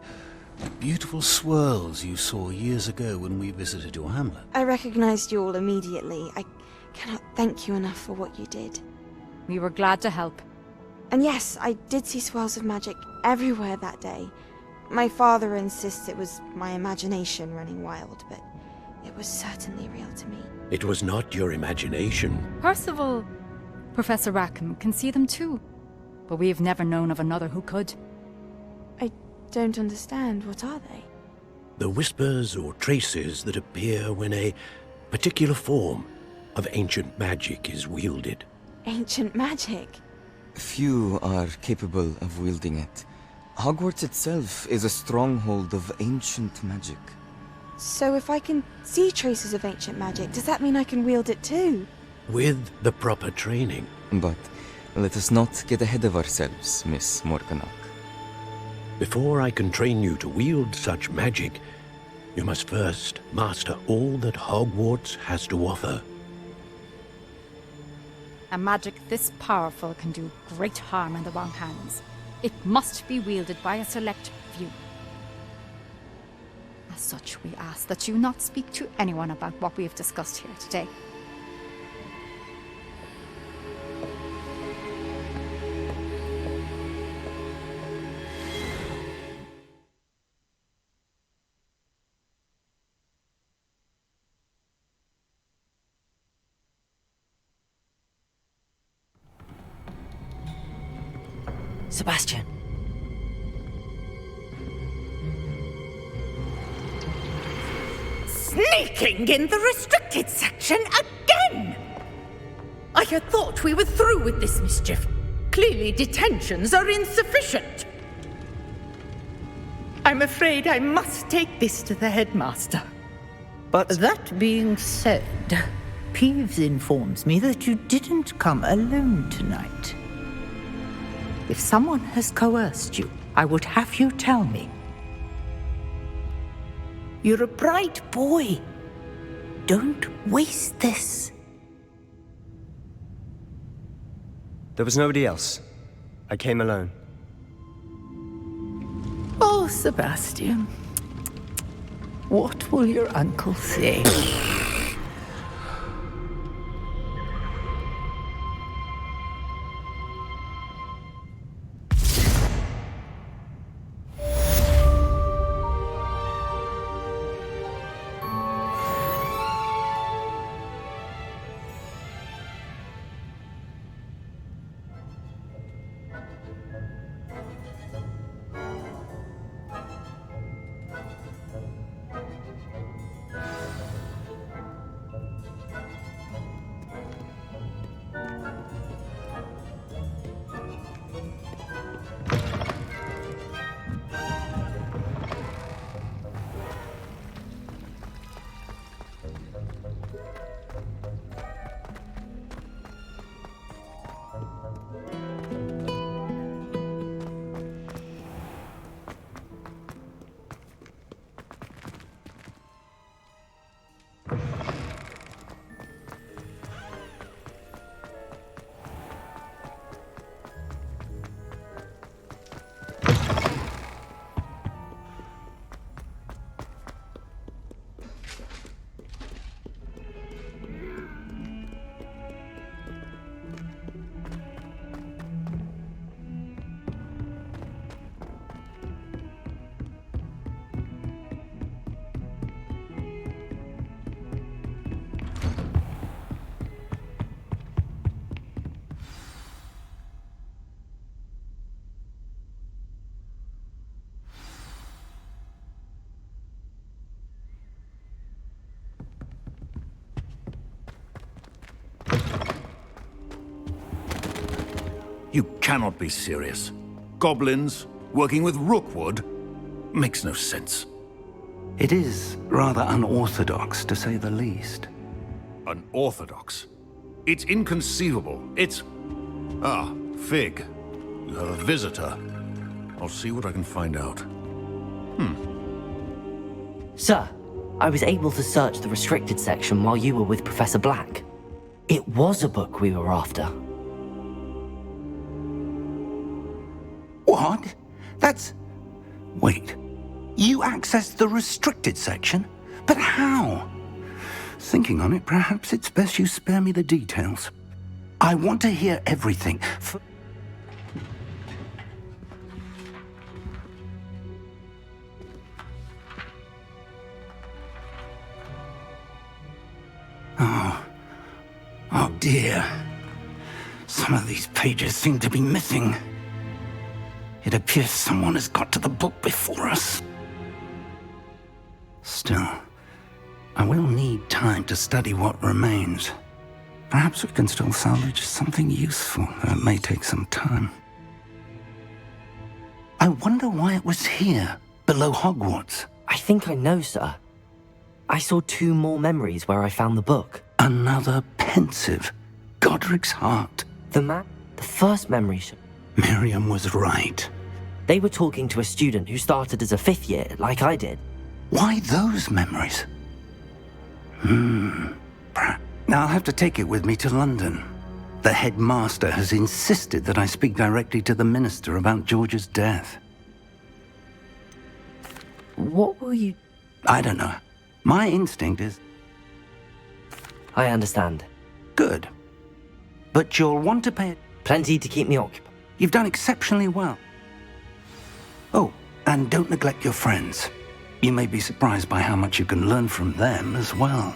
beautiful swirls you saw years ago when we visited your hamlet. I recognized you all immediately. I cannot thank you enough for what you did. We were glad to help. And yes, I did see swirls of magic everywhere that day. My father insists it was my imagination running wild, but it was certainly real to me. It was not your imagination. Percival, Professor Rackham can see them too. But we have never known of another who could. I don't understand. What are they? The whispers or traces that appear when a particular form of ancient magic is wielded. Ancient magic? Few are capable of wielding it. Hogwarts itself is a stronghold of ancient magic. So if I can see traces of ancient magic, does that mean I can wield it too? With the proper training. But let us not get ahead of ourselves, Miss Morganach. Before I can train you to wield such magic, you must first master all that Hogwarts has to offer. A magic this powerful can do great harm in the wrong hands. It must be wielded by a select few. As such, we ask that you not speak to anyone about what we have discussed here today. Sebastian. Sneaking in the restricted section again! I had thought we were through with this mischief. Clearly detentions are insufficient. I'm afraid I must take this to the headmaster. But that being said, Peeves informs me that you didn't come alone tonight. If someone has coerced you, I would have you tell me. You're a bright boy. Don't waste this. There was nobody else. I came alone. Oh, Sebastian. What will your uncle say? You cannot be serious. Goblins working with Rookwood makes no sense. It is rather unorthodox, to say the least. Unorthodox? It's inconceivable. It's... Ah, Fig. You have a visitor. I'll see what I can find out. Sir, I was able to search the restricted section while you were with Professor Black. It was a book we were after. What? That's... Wait. You accessed the restricted section? But how? Thinking on it, perhaps it's best you spare me the details. I want to hear everything. Oh dear. Some of these pages seem to be missing. It appears someone has got to the book before us. Still, I will need time to study what remains. Perhaps we can still salvage something useful, though it may take some time. I wonder why it was here, below Hogwarts. I think I know, sir. I saw 2 more memories where I found the book. Another pensive. Godric's heart. The first memory Miriam was right. They were talking to a student who started as a 5th year, like I did. Why those memories? I'll have to take it with me to London. The headmaster has insisted that I speak directly to the minister about George's death. What will you... I don't know. My instinct is... I understand. Good. But you'll want to pay... Plenty to keep me occupied. You've done exceptionally well. Oh, and don't neglect your friends. You may be surprised by how much you can learn from them as well.